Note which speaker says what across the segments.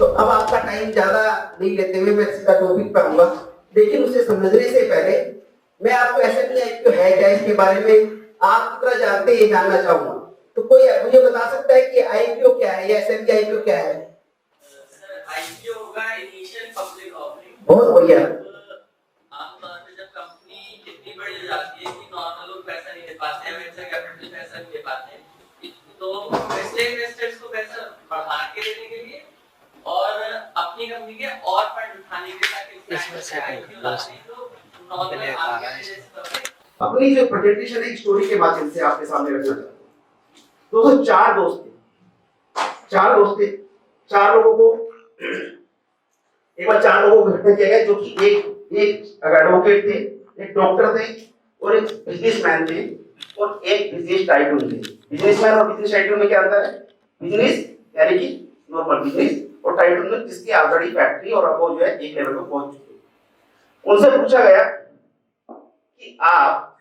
Speaker 1: तो अब आपका टाइम ज्यादा नहीं लेते हुए मैं सीधा टॉपिक पे आऊंगा, लेकिन उसे समझने से पहले मैं आपको एसएमई आईपीओ है क्या इसके बारे में आप कितना जानते हैं ये जानना चाहूंगा। तो कोई मुझे बता सकता है कि आईपीओ क्या है या एसएमई आईपीओ क्या है?
Speaker 2: आईपीओ होगा इनिशियल पब्लिक ऑफरिंग।
Speaker 1: बहुत बढ़िया।
Speaker 2: आमतौर पे जब कंपनी इतनी बड़ी हो जाती है कि नॉर्मल लोग पैसा नहीं दे पाते हैं, वेंचर कैपिटल पैसा नहीं दे पाते, तो वैसे इन्वेस्टर्स को पैसा बढ़ा के देने के लिए और अपनी कंपनी के और फंड उठाने के लिए
Speaker 3: इसमें से
Speaker 1: अपनी जो प्रेजेंटेशन है स्टोरी के माध्यम से आपके सामने रखना चाहता हूँ। दोस्तों चार दोस्त थे, चार लोगों को एक बार चार लोगों को इकट्ठा किया गया, जो कि एक एडवोकेट थे, एक डॉक्टर थे और एक बिजनेसमैन थे और एक बिजनेस टाइकून थे। बिजनेसमैन और बिजनेस टाइकून में क्या अंतर है? बिजनेस यानी कि नॉर्मल बिजनेस और टाइकून में जिसकी ऑलरेडी फैक्ट्री और अब वो जो है एक लेवल पे पहुंच चुके हैं। उनसे पूछा गया कि आप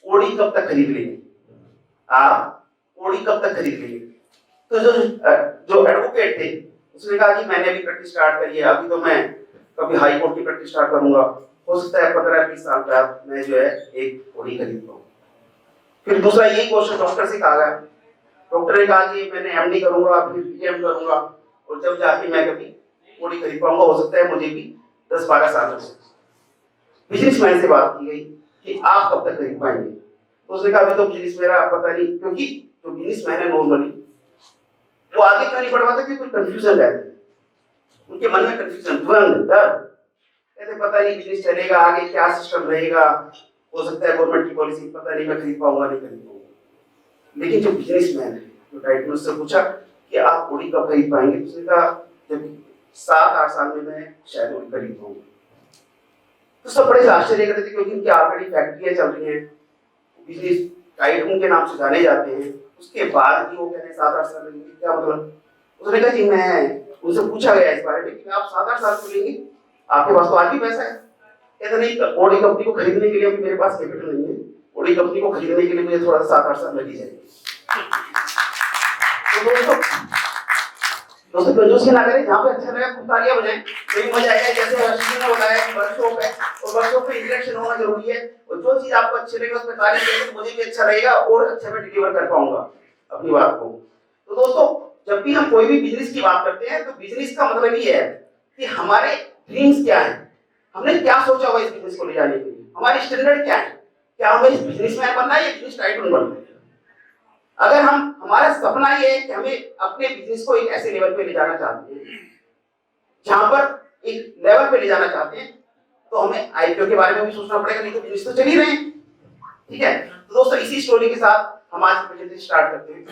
Speaker 1: ओडी कब तक खरीद लेंगे? तो जो एडवोकेट थे उसने कहा कि मैंने अभी प्रैक्टिस स्टार्ट करी है, अभी तो मैं कभी हाई कोर्ट की प्रैक्टिस स्टार्ट करूंगा, हो सकता है 15-20 साल बाद मैं जो है एक ओडी खरीद पाऊं। फिर दूसरा यही क्वेश्चन डॉक्टर से कहा गया। डॉक्टर ने कहा कि मैंने एमडी करूंगा, फिर पीएम करूंगा और जब जाके मैं कभी ओडी खरीद पाऊंगा, हो सकता है मुझे भी 10-12 साल लग सकते। बिजनेसमैन से बात की गई कि आप कब तक खरीद पाएंगे? तो उसने कहा अभी तो बिजनेस मेरा पता नहीं, क्योंकि जो बिजनेसमैन है नॉर्मली वो आगे क्यों नहीं बढ़ पाता? क्योंकि कंफ्यूजन रहता है, उनके मन में कंफ्यूजन, द्वंद, डर, ऐसे पता नहीं बिजनेस चलेगा आगे क्या सिस्टम रहेगा, हो सकता है गवर्नमेंट की पॉलिसी पता नहीं मैं खरीद पाऊंगा नहीं खरीद पाऊंगा। लेकिन जो बिजनेसमैन है, जो टाइकून से पूछा कि आप ओडी कब खरीद पाएंगे? उसने कहा जब 7-8 साल में मैं शायद ओडी खरीद पाऊंगा। तो सब बड़े आश्चर्य करते थे, क्योंकि उनकी ऑलरेडी फैक्ट्रियां चल रही हैं, बिजनेस टाइकून के नाम से जाने जाते हैं, उसके बाद भी वो कहते हैं 7-8 साल लगेंगे, क्या मतलब? उसने कहा कि मैं उनसे पूछा गया इस बारे में कि आप 7-8 साल को लेंगे, आपके पास तो आज भी पैसा है। कहते नहीं, ओडी कंपनी को खरीदने के लिए अभी मेरे पास कैपिटल नहीं है, ओडी कंपनी को खरीदने के लिए मुझे थोड़ा 7-8 साल लग ही जाएंगे। तो दोस्तों कंजूसी ना करें, जहाँ पे अच्छा लगा खूब तालियां बजाएं, कोई मजा आएगा। जैसे हर्षित ने बताया कि वर्कशॉप है और वर्कशॉप में इंटरेक्शन होना जरूरी है, और जो चीज आपको अच्छी लगे उस पर तालियां बजाएं तो मुझे भी अच्छा लगेगा और अच्छा मैं डिलीवर कर पाऊंगा अपनी बात को। तो दोस्तों जब भी हम कोई भी बिजनेस की बात करते हैं तो बिजनेस का मतलब ये है कि हमारे ड्रीम्स क्या है, हमने क्या सोचा हुआ इस बिजनेस को ले जाने के लिए, हमारी स्टैंडर्ड क्या है, क्या हमें बिजनेसमैन बनना है या बिजनेस टाइकून बनना है। अगर हमारा सपना ये है कि हमें अपने बिजनेस को एक ऐसे लेवल पे ले जाना चाहते हैं, जहां पर एक लेवल पे ले जाना चाहते हैं, तो हमें आईपीओ के बारे में भी सोचना पड़ेगा, नहीं तो बिजनेस तो चल ही रहे हैं। ठीक है, तो दोस्तों इसी स्टोरी के साथ हम आज की प्रेजेंटेशन स्टार्ट करते हैं।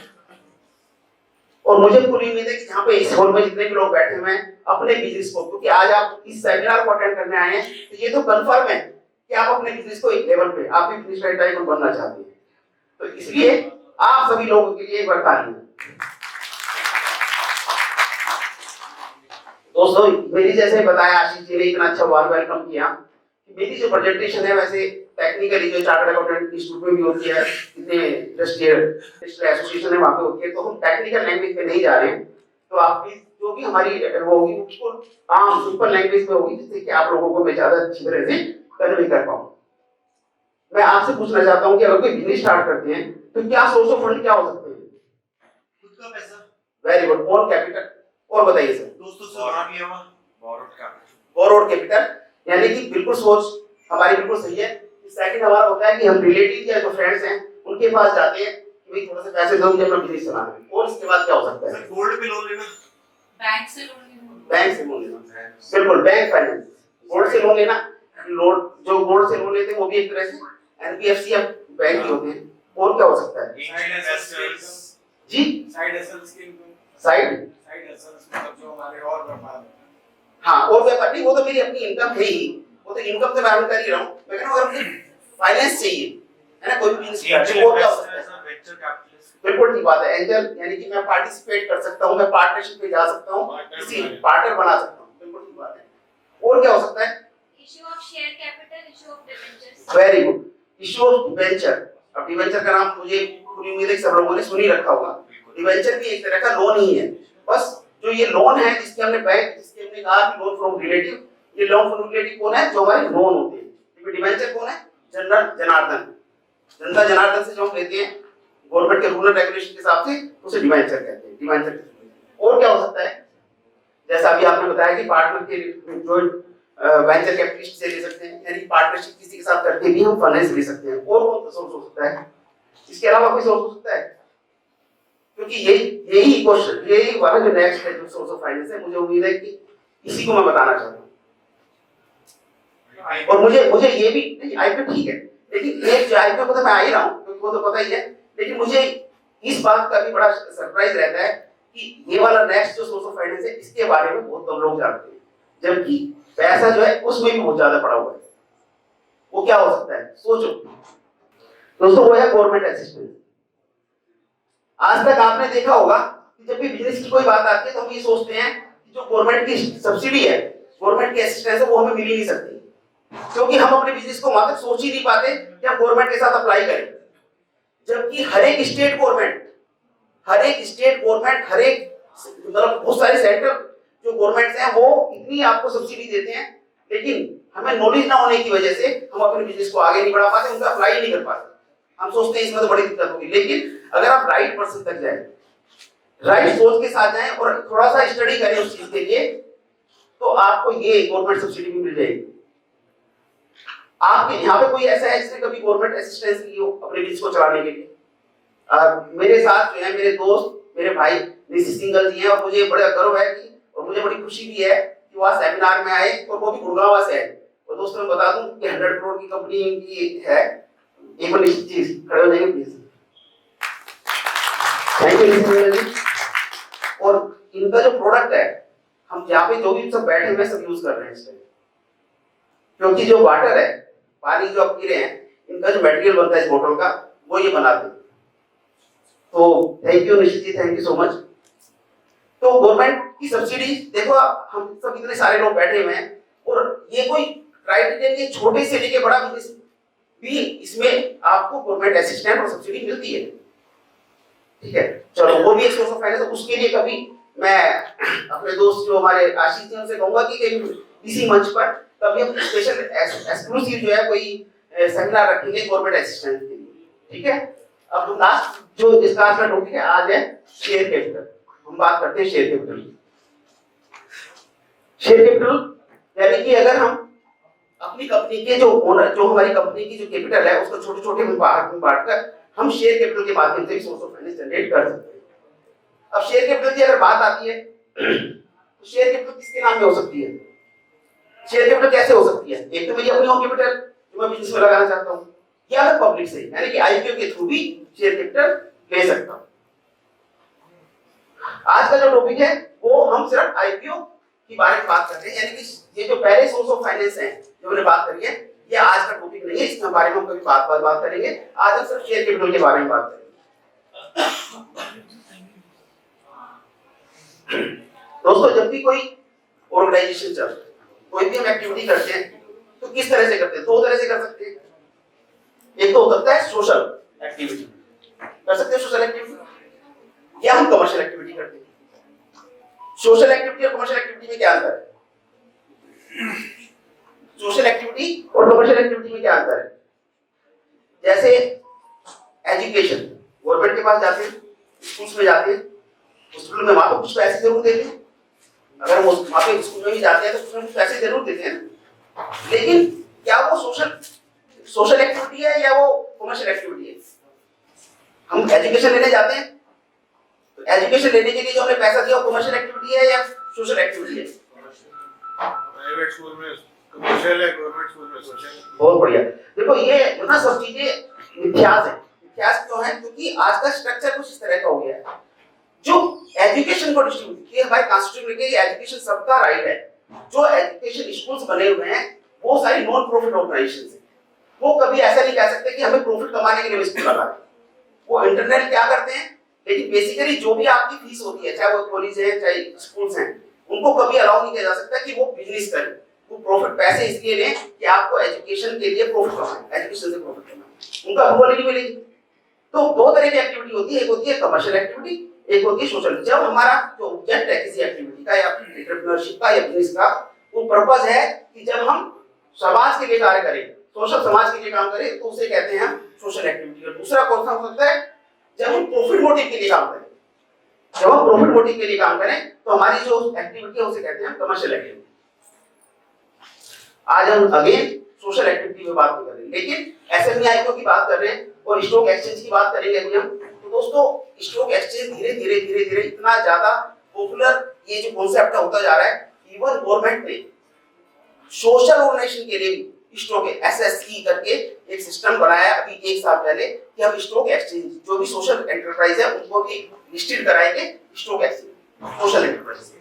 Speaker 1: और मुझे पूरी उम्मीद है कि जहां पे इस हॉल में जितने भी लोग बैठे हुए हैं अपने बिजनेस को, क्योंकि आज आप इस सेमिनार को अटेंड करने आए हैं, तो ये तो कंफर्म है कि आप अपने बिजनेस को एक लेवल पे, आप भी बिजनेस टाइकून बनना चाहते हैं। तो इसलिए आप सभी लोगों के लिए एक बार तालियां। दोस्तों मेरी जैसे बताया आशीष जी ने इतना अच्छा वार्म वेलकम किया, मेरी जो प्रेजेंटेशन है वैसे टेक्निकली जो चार्टर्ड अकाउंटेंट इंस्टीट्यूट में भी होती है, जितने इंडस्ट्रियल एसोसिएशन है वहां पे होती है, तो हम टेक्निकल लैंग्वेज में नहीं जा रहे हैं। तो आपकी जो भी हमारी वो होगी बिल्कुल आम सिंपल लैंग्वेज में होगी, जिससे कि आप लोगों को मैं ज्यादा अच्छी तरह से कन्वे कर पाऊं। मैं आपसे पूछना चाहता हूं कि अगर कोई बिजनेस स्टार्ट करते हैं तो क्या सोर्स ऑफ फंड क्या हो सकते हैं?
Speaker 4: खुद का पैसा।
Speaker 1: Very good, own capital. और बताइए सर।
Speaker 4: दोस्तों से बोरोड
Speaker 1: कैपिटल, यानी कि बिल्कुल सोच हमारी बिल्कुल सही है। सेकंड हमारा होता है कि हम रिलेटिव या जो फ्रेंड्स हैं उनके पास जाते हैं कि भाई थोड़ा सा पैसे दो मुझे अपना बिजनेस चलाना है। और इसके बाद क्या हो सकता है?
Speaker 4: सर गोल्ड पे लोन लेना,
Speaker 5: बैंक से लोन लेना,
Speaker 1: बिल्कुल बैंक फाइनेंस, गोल्ड से लोन लेना। जो गोल्ड से लोन लेते हैं वो भी एक तरह से एनबीएफसी या बैंक ही होते हैं। और क्या हो सकता है जी?
Speaker 4: साइड एसेट्स की
Speaker 1: साइड
Speaker 4: मतलब जो हमारे और व्यापार।
Speaker 1: हाँ, और व्यापार नहीं, वो तो मेरी अपनी इनकम है ही, वो तो इनकम तो मैं अर्न कर ही रहा हूँ। मैं कह रहा हूँ अगर मुझे फाइनेंस चाहिए है ना, कोई भी बिजनेस करने को, क्या हो सकता है?
Speaker 4: Venture capitalist.
Speaker 1: बिल्कुल ठीक बात है। एंजल यानी कि मैं पार्टिसिपेट कर सकता हूँ, मैं पार्टनरशिप में जा सकता हूँ, किसी पार्टनर बना सकता हूँ। बिल्कुल ठीक बात है। और क्या हो सकता है?
Speaker 5: Issue of share capital, issue of debentures.
Speaker 1: Very good, issue of debenture. अब डिबेंचर का नाम मुझे पूरी उम्मीद है सब लोगों ने सुन ही रखा होगा। डिबेंचर भी एक तरह का लोन ही है, बस जो ये लोन है जिसके हमने कहा कि लोन फ्रॉम रिलेटिव, ये लोन फ्रॉम रिलेटिव कौन है? जो हमारे लोन होते हैं। क्योंकि डिबेंचर कौन है? जनरल जनार्दन, जनता जनार्दन से जो हम लेते हैं गवर्नमेंट के रूल एंड रेगुलेशन के हिसाब से, उसे डिबेंचर कहते हैं। डिबेंचर और क्या हो सकता है? जैसा अभी आपने बताया कि पार्टनर के जो वेंचर कैपिटलिस्ट से ले सकते हैं, यानी पार्टनरशिप किसी के साथ करके भी हम फाइनेंस ले सकते हैं। और कौन सा सोर्स हो सकता है? इसके अलावा कोई सोर्स हो सकता है? क्योंकि यही क्वेश्चन, यही वाला जो नेक्स्ट है जो सोर्स ऑफ फाइनेंस है, मुझे उम्मीद है कि इसी को मैं बताना चाहता हूँ। और मुझे ये भी आईपीओ ठीक है, लेकिन एक जो आईपीओ को तो मैं आ ही रहा हूँ क्योंकि वो तो पता ही है, लेकिन मुझे इस बात का भी बड़ा सरप्राइज रहता है कि ये वाला नेक्स्ट जो सोर्स ऑफ फाइनेंस है इसके बारे में बहुत कम लोग जानते हैं, जबकि पैसा जो है उसमें भी बहुत ज्यादा पड़ा हुआ है। वो क्या हो सकता है? सोचो दोस्तों, वो है गवर्नमेंट असिस्टेंस। आज तक आपने देखा होगा कि जब भी बिजनेस की कोई बात आती है तो हम ये सोचते हैं कि जो गवर्नमेंट की सब्सिडी है, गवर्नमेंट की असिस्टेंस है, वो हमें मिल ही नहीं सकती, क्योंकि हम अपने बिजनेस को वहां तक सोच ही नहीं पाते कि हम गवर्नमेंट के साथ अप्लाई करें। जबकि हर एक स्टेट गवर्नमेंट, हर एक मतलब बहुत सारे सेंट्रल जो गवर्नमेंट्स हैं वो इतनी आपको सब्सिडी देते हैं, लेकिन हमें नॉलेज ना होने की वजह से हम अपने बिजनेस को आगे नहीं बढ़ा पाते, उनका अप्लाई नहीं कर पाते। हम सोचते हैं इसमें तो बड़ी दिक्कत होगी, लेकिन अगर आप राइट पर्सन तक जाए, राइट सोच के साथ जाएं और थोड़ा सा स्टडी करें उस चीज के लिए, तो आपको ये गवर्नमेंट सब्सिडी भी मिल जाएगी। आपके यहाँ पे कोई ऐसा है जिसने कभी गवर्नमेंट असिस्टेंस ली हो अपने बिजनेस को चलाने के लिए? मेरे साथ जो है मेरे दोस्त, मेरे भाई ऋषि सिंघल जी हैं, और मुझे बड़ा गर्व है कि और मुझे बड़ी खुशी भी है कि वहाँ सेमिनार में आए, और वो भी गुड़गांव से है। और दोस्तों मैं बता दूं कि 100 करोड़ की कंपनी इनकी है। एक बार निश्चित चीज खड़े हो जाएंगे प्लीज। थैंक यू ऋषि सिंघल जी। और इनका जो प्रोडक्ट है, हम यहाँ पे जो भी सब बैठे हुए सब यूज कर रहे हैं इस टाइम, क्योंकि जो वाटर है, पानी जो आप पी रहे हैं, इनका जो मटेरियल बनता है इस बोतल का, वो ये बनाते हैं। तो थैंक यू निश्चित जी, थैंक यू सो मच। तो गवर्नमेंट की सब्सिडी देखो, हम सब इतने सारे लोग बैठे हुए हैं, और ये कोई क्राइटेरिया नहीं, छोटे से लेके बड़ा बिजनेस भी इसमें आपको गवर्नमेंट असिस्टेंट और सब्सिडी मिलती है। ठीक है, चलो वो भी एक सोर्स ऑफ फाइनेंस है। उसके लिए कभी मैं अपने दोस्त जो हमारे आशीष जी उनसे कहूंगा कि इसी मंच पर कभी हम स्पेशल एक्सक्लूसिव जो है कोई सेमिनार रखेंगे गवर्नमेंट असिस्टेंट के लिए। ठीक है, अब लास्ट जो इसका आज का टॉपिक है आज है शेयर कैपिटल। हम बात करते हैं शेयर कैपिटल की। शेयर कैपिटल यानी कि अगर हम अपनी कंपनी के जो ओनर, जो हमारी कंपनी की जो कैपिटल है, उसको छोटे छोटे भाग में बांटकर हम शेयर कैपिटल के माध्यम से सोर्स ऑफ फाइनेंस जनरेट कर सकते हैं। अब शेयर कैपिटल की अगर बात आती है तो शेयर कैपिटल किसके नाम में हो सकती है? शेयर कैपिटल कैसे हो सकती है? एक तो मेरी अपनी ओन कैपिटल जो मैं बिजनेस में लगाना चाहता हूं, या मैं पब्लिक से यानी कि आईपीओ के थ्रू भी शेयर कैपिटल ले सकता हूं। आज का जो टॉपिक है वो हम सिर्फ आईपीओ के बारे में बात कर रहे हैं, यानी कि ये जो पहले सोर्स ऑफ फाइनेंस है जो हमने बात करी है, ये आज का टॉपिक नहीं है, इसके बारे में हम कभी बात करेंगे। आज हम सिर्फ शेयर कैपिटल के बारे में बात करेंगे। दोस्तों, जब भी कोई ऑर्गेनाइजेशन चल, कोई भी हम एक्टिविटी करते हैं तो किस तरह से करते हैं? दो तरह से कर सकते हैं। एक तो हो सकता है सोशल एक्टिविटी, कर सकते हैं सोशल एक्टिविटी, या हम कमर्शियल एक्टिविटी करते हैं। सोशल एक्टिविटी और कमर्शियल एक्टिविटी में क्या अंतर है? सोशल एक्टिविटी और कमर्शियल एक्टिविटी में क्या अंतर है? जैसे एजुकेशन, गवर्नमेंट के पास जाते हैं, स्कूल्स में जाते हैं, हॉस्पिटल में वहां तो कुछ पैसे जरूर देते हैं, अगर हम वहां पे स्कूल में भी जाते हैं तो उसमें कुछ पैसे जरूर देते हैं, लेकिन क्या वो सोशल एक्टिविटी है या वो कमर्शियल एक्टिविटी है? हम एजुकेशन लेने जाते हैं तो एजुकेशन लेने के लिए जो हमने पैसा दिया वो कमर्शियल एक्टिविटी है या सोशल एक्टिविटी है?
Speaker 4: प्राइवेट स्कूल में कमर्शियल है, गवर्नमेंट स्कूल में सोशल।
Speaker 1: बहुत बढ़िया। देखो ये ना सब चीजें मिथ्यास है। मिथ्यास क्यों है? क्योंकि आज का स्ट्रक्चर कुछ इस तरह का हो गया है, जो एजुकेशन को डिस्ट्रीब्यूट किया हमारे कॉन्स्टिट्यूशन में, एजुकेशन सबका राइट है। जो एजुकेशन स्कूल्स बने हुए हैं वो सारी नॉन प्रॉफिट ऑर्गेनाइजेशन है, वो कभी ऐसा नहीं कह सकते कि हमें प्रॉफिट कमाने के लिए स्कूल लगा रहे हैं। वो इंटरनल क्या करते हैं, लेकिन बेसिकली जो भी आपकी फीस होती है, चाहे वो कॉलेज है चाहे स्कूल्स हैं, उनको कभी अलाउ नहीं किया जा सकता कि वो बिजनेस करें, वो प्रॉफिट पैसे इसलिए लें कि आपको एजुकेशन के लिए प्रॉफिट कमाएं, एजुकेशन से प्रॉफिट कमाएं, उनका अप्रूवल ही नहीं मिलेगी। तो दो तरह की एक्टिविटी होती है, एक होती है कमर्शियल एक्टिविटी, एक होती है सोशल। जब हमारा जो ऑब्जेक्ट है किसी एक्टिविटी का या एंटरप्रेन्योरशिप का या बिजनेस का, वो पर्पस है कि जब हम समाज के लिए कार्य करें, सोशल समाज के लिए काम करें, तो उसे कहते हैं हम सोशल एक्टिविटी। और दूसरा कौन सा हो सकता है, जब हम प्रॉफिट मोटिव के लिए काम करें। जब हम प्रॉफिट मोटिव के लिए काम करें तो हमारी जो एक्टिविटी है उसे कहते हैं कमर्शियल एक्टिविटी। आज हम अगेन सोशल एक्टिविटी में बात नहीं कर रहे, लेकिन एसएमई की बात कर रहे हैं और स्टॉक एक्सचेंज की बात करेंगे अभी हम। तो दोस्तों स्टॉक एक्सचेंज धीरे धीरे इतना ज्यादा पॉपुलर ये जो कॉन्सेप्ट होता जा रहा है, इवन गवर्नमेंट ने सोशल ऑर्गेनाइजेशन के लिए भी स्टॉक एसएसई करके एक सिस्टम बनाया अभी 1 साल पहले कि हम स्टॉक एक्सचेंज जो भी सोशल एंटरप्राइज है उनको भी लिस्टेड कराएंगे स्टॉक एक्सचेंज सोशल एंटरप्राइज।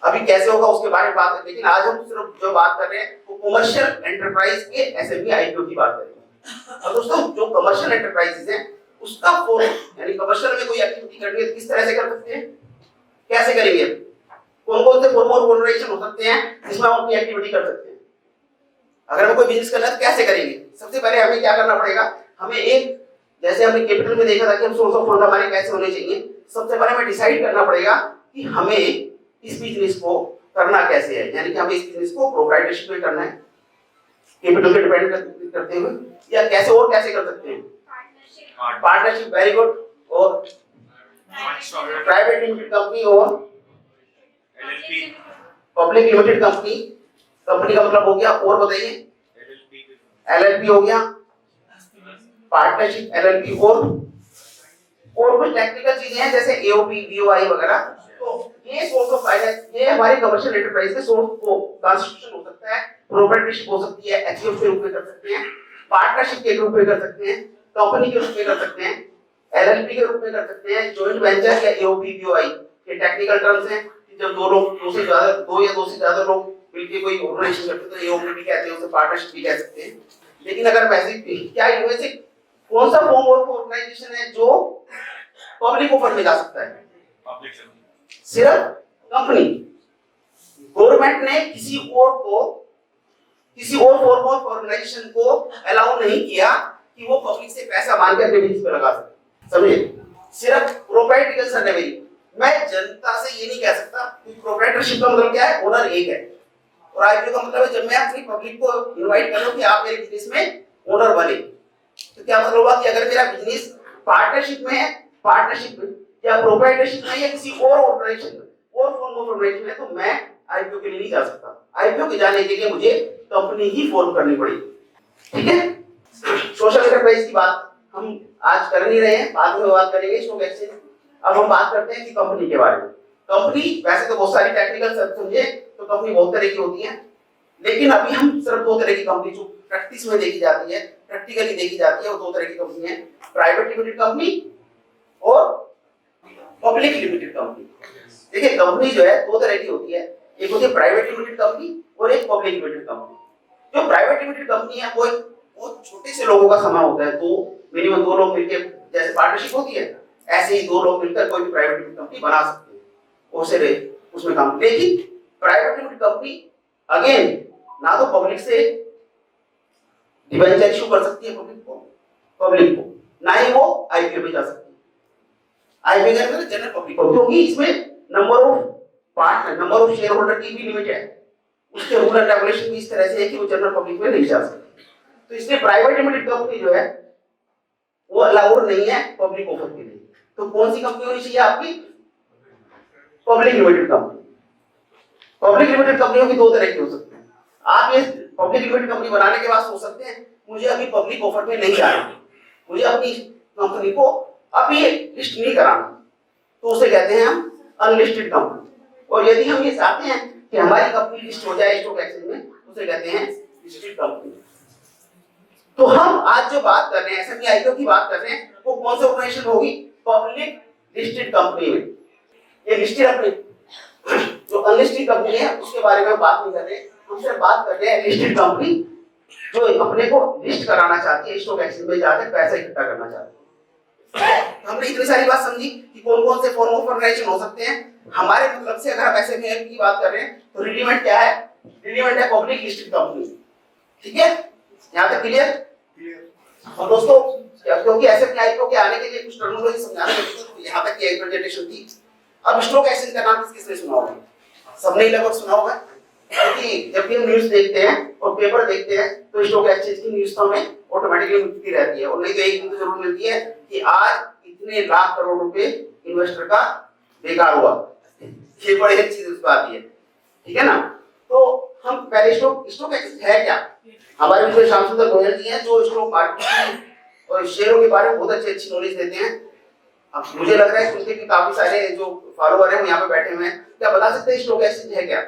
Speaker 1: अभी कैसे होगा उसके बारे में बात करें, लेकिन आज हम सिर्फ जो बात कर रहे हैं वो कमर्शियल एंटरप्राइज के एसएमई आईपीओ की बात करेंगे। और दोस्तों जो कमर्शियल एंटरप्राइजेस हैं उसका फॉर्म, यानी कमर्शियल में कोई एक्टिविटी करनी है तो किस तरह से कर सकते हैं, कैसे करेंगे, कौन कौन से फॉर्म ऑफ ऑर्गेनाइजेशन हो सकते हैं जिसमें हम अपनी एक्टिविटी कर सकते हैं। अगर हमें कोई बिजनेस करना है तो कैसे करेंगे, सबसे पहले हमें क्या करना पड़ेगा, हमें एक, जैसे हमने कैपिटल में देखा था कि हम सोर्स ऑफ फंड हमारे कैसे होने चाहिए, सबसे पहले हमें डिसाइड करना पड़ेगा कि हमें इस बिजनेस को करना कैसे है, यानी कि हमें इस बिजनेस को प्रोप्राइटरशिप में करना है कैपिटल पे डिपेंड करते हुए, या कैसे और कैसे कर सकते हैं, पार्टनरशिप, वेरी गुड, और प्राइवेट लिमिटेड कंपनी और पब्लिक लिमिटेड कंपनी, कंपनी का मतलब हो गया, और बताइए, एलएलपी हो गया, पार्टनरशिप, एलएलपी, और कुछ टेक्निकल चीजें हैं जैसे एओपी, बीओआई वगैरह। तो ये सोर्स ऑफ फाइनेंस, ये हमारे कमर्शियल एंटरप्राइज के सोर्स को कॉन्स्टिट्यूशन हो सकता है, प्रोप्राइटरशिप हो सकती है, एचयूएफ के रूप में कर सकते हैं, पार्टनरशिप के रूप में कर सकते हैं, कंपनी के रूप में कर सकते हैं, एलएलपी के रूप में कर सकते हैं, जॉइंट वेंचर या एओपी, बीओआई, ये टेक्निकल टर्म्स हैं। जब दो या दो से ज्यादा लोग मिलकर कोई ऑर्गेनाइजेशन करते हैं तो एओपी भी कहते हैं, उसे पार्टनरशिप भी कह सकते हैं। लेकिन अगर वैसे क्या इनमें से कौन सा फॉर्म ऑफ ऑर्गेनाइजेशन है जो पब्लिक ऑफर में जा सकता है, सिर्फ कंपनी। गवर्नमेंट ने किसी और फॉर्म ऑफ ऑर्गेनाइजेशन को अलाउ नहीं किया कि वो पब्लिक से पैसा मांग के अपने बिजनेस पे लगा सके, समझे, सिर्फ प्रोप्राइटरी है मेरी। मैं जनता से ये नहीं कह सकता कि प्रोप्राइटरशिप का मतलब क्या है, ओनर एक है, और आईपीओ का मतलब है जब मैं अपनी पब्लिक को इनवाइट कर लूं कि आप मेरे बिजनेस में ओनर बने, तो क्या मतलब हुआ कि अगर मेरा बिजनेस पार्टनरशिप में है, पार्टनरशिप या प्रोप्राइटरशिप में या किसी और ऑर्गेनाइजेशन में और फॉर्म ऑफ ऑर्गेनाइजेशन में, तो मैं आईपीओ के लिए नहीं जा सकता। आईपीओ के जाने के लिए मुझे कंपनी ही फॉर्म करनी पड़ेगी, ठीक है। सोशल एंटरप्राइज की बात हम आज कर नहीं रहे हैं, बाद में बात करेंगे स्टॉक एक्सचेंज। अब हम बात करते हैं कि कंपनी के बारे में। कंपनी वैसे तो बहुत सारी टेक्निकल शब्द समझे तो कंपनी बहुत तरह की होती है, लेकिन अभी हम सिर्फ 2 तरह की कंपनी जो प्रैक्टिस में देखी जाती है, प्रैक्टिकली देखी जाती है, वो 2 तरह की कंपनी है, प्राइवेट लिमिटेड कंपनी और पब्लिक लिमिटेड कंपनी। देखिए कंपनी जो है 2 तरह की होती है, एक होती है प्राइवेट लिमिटेड कंपनी और एक पब्लिक लिमिटेड कंपनी। जो प्राइवेट लिमिटेड कंपनी है वो बहुत छोटे से लोगों का समूह होता है, मिनिमम 2 लोग मिलकर, जैसे पार्टनरशिप होती है ऐसे ही 2 लोग मिलकर कोई भी प्राइवेट लिमिटेड कंपनी बना सकते हैं, उसमें काम। लेकिन प्राइवेट लिमिटेड कंपनी अगेन ना तो पब्लिक से डिबेंचर इशू कर सकती है पब्लिक को, ना ही वो आईपीओ में जा सकती है, आईपीओ का मतलब जनरल पब्लिक को, क्योंकि इसमें नंबर ऑफ शेयर होल्डर की भी लिमिट है, उसके रूल एंड रेगुलेशन भी इस तरह से है कि वो जनरल पब्लिक में नहीं जा सकती। तो इसलिए प्राइवेट लिमिटेड कंपनी जो है वो अलाउड नहीं है पब्लिक ऑफर के लिए। तो कौन सी कंपनी होनी चाहिए आपकी, public limited company. Public limited कंपनियों की 2 तरह की हो सकती है। आप ये पब्लिक लिमिटेड कंपनी बनाने के बाद सोच सकते हैं मुझे अभी पब्लिक ऑफर में नहीं जाना, मुझे अपनी कंपनी को अभी लिस्ट नहीं कराना, तो उसे कहते हैं हम अनलिस्टेड कंपनी। और यदि हम ये चाहते हैं कि हमारी कंपनी लिस्ट हो जाए स्टॉक एक्सचेंज में, उसे कहते हैं लिस्टेड कंपनी। तो हम आज जो बात कर रहे हैं एसएमई आईपीओ की बात कर रहे हैं, वो कौन से ऑर्गेनाइजेशन होगी, पब्लिक लिस्टेड कंपनी में। ये लिस्टेड अपनी जो अनलिस्टेड कंपनी है उसके बारे में बात नहीं कर रहे, हम सिर्फ बात कर रहे हैं लिस्टेड कंपनी जो अपने को लिस्ट कराना चाहती है, स्टॉक एक्सचेंज में जाकर पैसा इकट्ठा करना चाहती है। हमने इतनी सारी बात समझी कि कौन कौन से फॉर्म ऑफ ऑर्गेनाइजेशन हो सकते हैं। हमारे मतलब से अगर हम एसएमई की बात कर रहे हैं तो रेडीमेड क्या है, रेडीमेड है पब्लिक लिस्टेड कंपनी, ठीक है, यहाँ तक क्लियर। और दोस्तों क्योंकि ऐसे आईपीओ के आने के लिए कुछ टर्मिनोलॉजी समझाना पड़ती है, तो यहाँ तक की प्रेजेंटेशन थी। अब स्टॉक एक्सचेंज का नाम किसने सुना होगा? सबने लगभग सुना होगा, क्योंकि जब भी हम न्यूज़ देखते हैं और पेपर देखते हैं तो स्टॉक एक्सचेंज की न्यूज़ तो हमें ऑटोमेटिकली मिलती रहती है, और नहीं तो एक दिन तो जरूर मिलती है कि आज इतने लाख करोड़ रुपए इन्वेस्टर का बेकार हुआ। ये बड़ी अच्छी चीज बात है, ठीक है ना। तो हम पहले स्टॉक एक्सचेंज है क्या, हमारे मित्र श्याम सुंदर गोयल जी हैं जो स्टॉक मार्केट और शेयरों के बारे में बहुत अच्छी नॉलेज देते हैं। अब मुझे लग रहा है उनके भी काफी सारे जो फॉलोअर हैं वो यहाँ पे बैठे हुए हैं, क्या बता सकते हैं स्टॉक एक्सचेंज है क्या?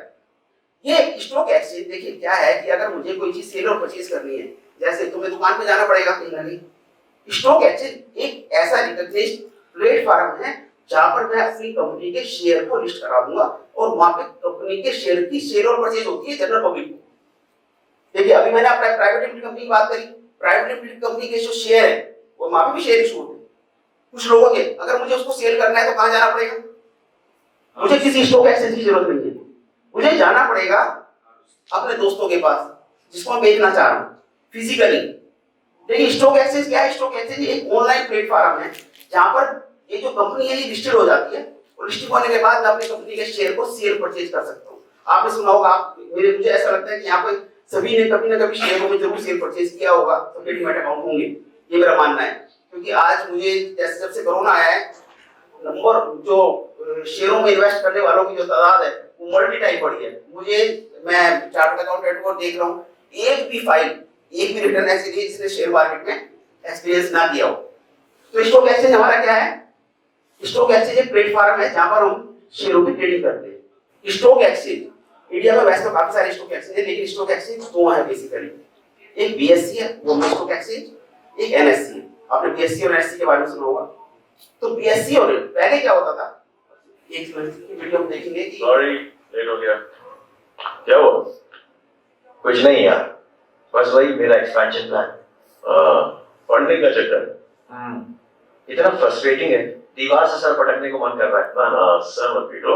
Speaker 1: ये स्टॉक एक्सचेंज देखिए क्या है कि अगर मुझे कोई चीज सेल और परचेज करनी है, जैसे तुम्हें दुकान पे जाना पड़ेगा कहीं ना कहीं, स्टॉक एक्सचेंज एक ऐसा रिकग्नाइज्ड प्लेटफॉर्म है जहां पर मैं अपनी कंपनी के शेयर को लिस्ट करा दूंगा और वहां पे कंपनी के शेयर की सेल और परचेज होती है जनरल पब्लिक को। देखिए अभी मैंने अपना प्राइवेट लिमिटेड कंपनी की बात करी, प्राइवेट लिमिटेड कंपनी के जो शेयर है वो वहां पे भी शेयर इशू होते हैं कुछ लोगों के, अगर मुझे उसको सेल करना है तो कहां जाना पड़ेगा? मुझे किसी स्टॉक एक्सचेंज की जरूरत नहीं है, मुझे जाना पड़ेगा अपने दोस्तों के पास जिसको मैं बेचना चाह रहा हूँ फिजिकली। लेकिन स्टॉक एक्सचेंज क्या है? स्टॉक एक्सचेंज एक ऑनलाइन प्लेटफॉर्म है जहां पर ये जो कंपनी है ये लिस्टेड हो जाती है, और लिस्टेड होने के बाद मैं अपनी कंपनी के शेयर को सेल परचेज कर सकता हूँ। आपने सुना होगा, मुझे ऐसा लगता है कि यहाँ पे सभी ने कभी ना कभी शेयरों में जरूर सेल परचेज किया होगा, सबके डीमैट अकाउंट होंगे, ये मेरा मानना है। क्योंकि आज मुझे जैसे जब से कोरोना आया है, नंबर जो शेयरों में इन्वेस्ट करने वालों की जो तादाद है वो मल्टी टाइम बढ़ी है। मैं चार्टर्ड अकाउंटेंट को देख रहा हूँ, एक भी फाइल, एक भी रिटर्न ऐसी नहीं जिसने शेयर मार्केट में एक्सपीरियंस ना किया हो। तो स्टॉक एक्सचेंज हमारा क्या है? स्टॉक एक्सचेंज एक प्लेटफॉर्म है जहां पर हम शेयरों की ट्रेडिंग करते हैं। स्टॉक एक्सचेंज इंडिया में वैसे तो काफी सारे स्टॉक एक्सचेंज है, लेकिन स्टॉक एक्सचेंज दो है बेसिकली, एक बीएससी है बॉम्बे स्टॉक एक्सचेंज, एक एनएससी है। आपने बीएससी और एनएससी के बारे में सुना होगा। तो बीएससी और पहले क्या होता था, एक मिनट की वीडियो हम देखेंगे कि
Speaker 3: सॉरी लेट हो गया। क्या हुआ? कुछ नहीं यार, बस वही मेरा एक्सपेंशन प्लान, फंडिंग का चक्कर इतना फ्रस्ट्रेटिंग है, दीवार से सर पटकने को मन कर रहा है। ना सर मत पीटो,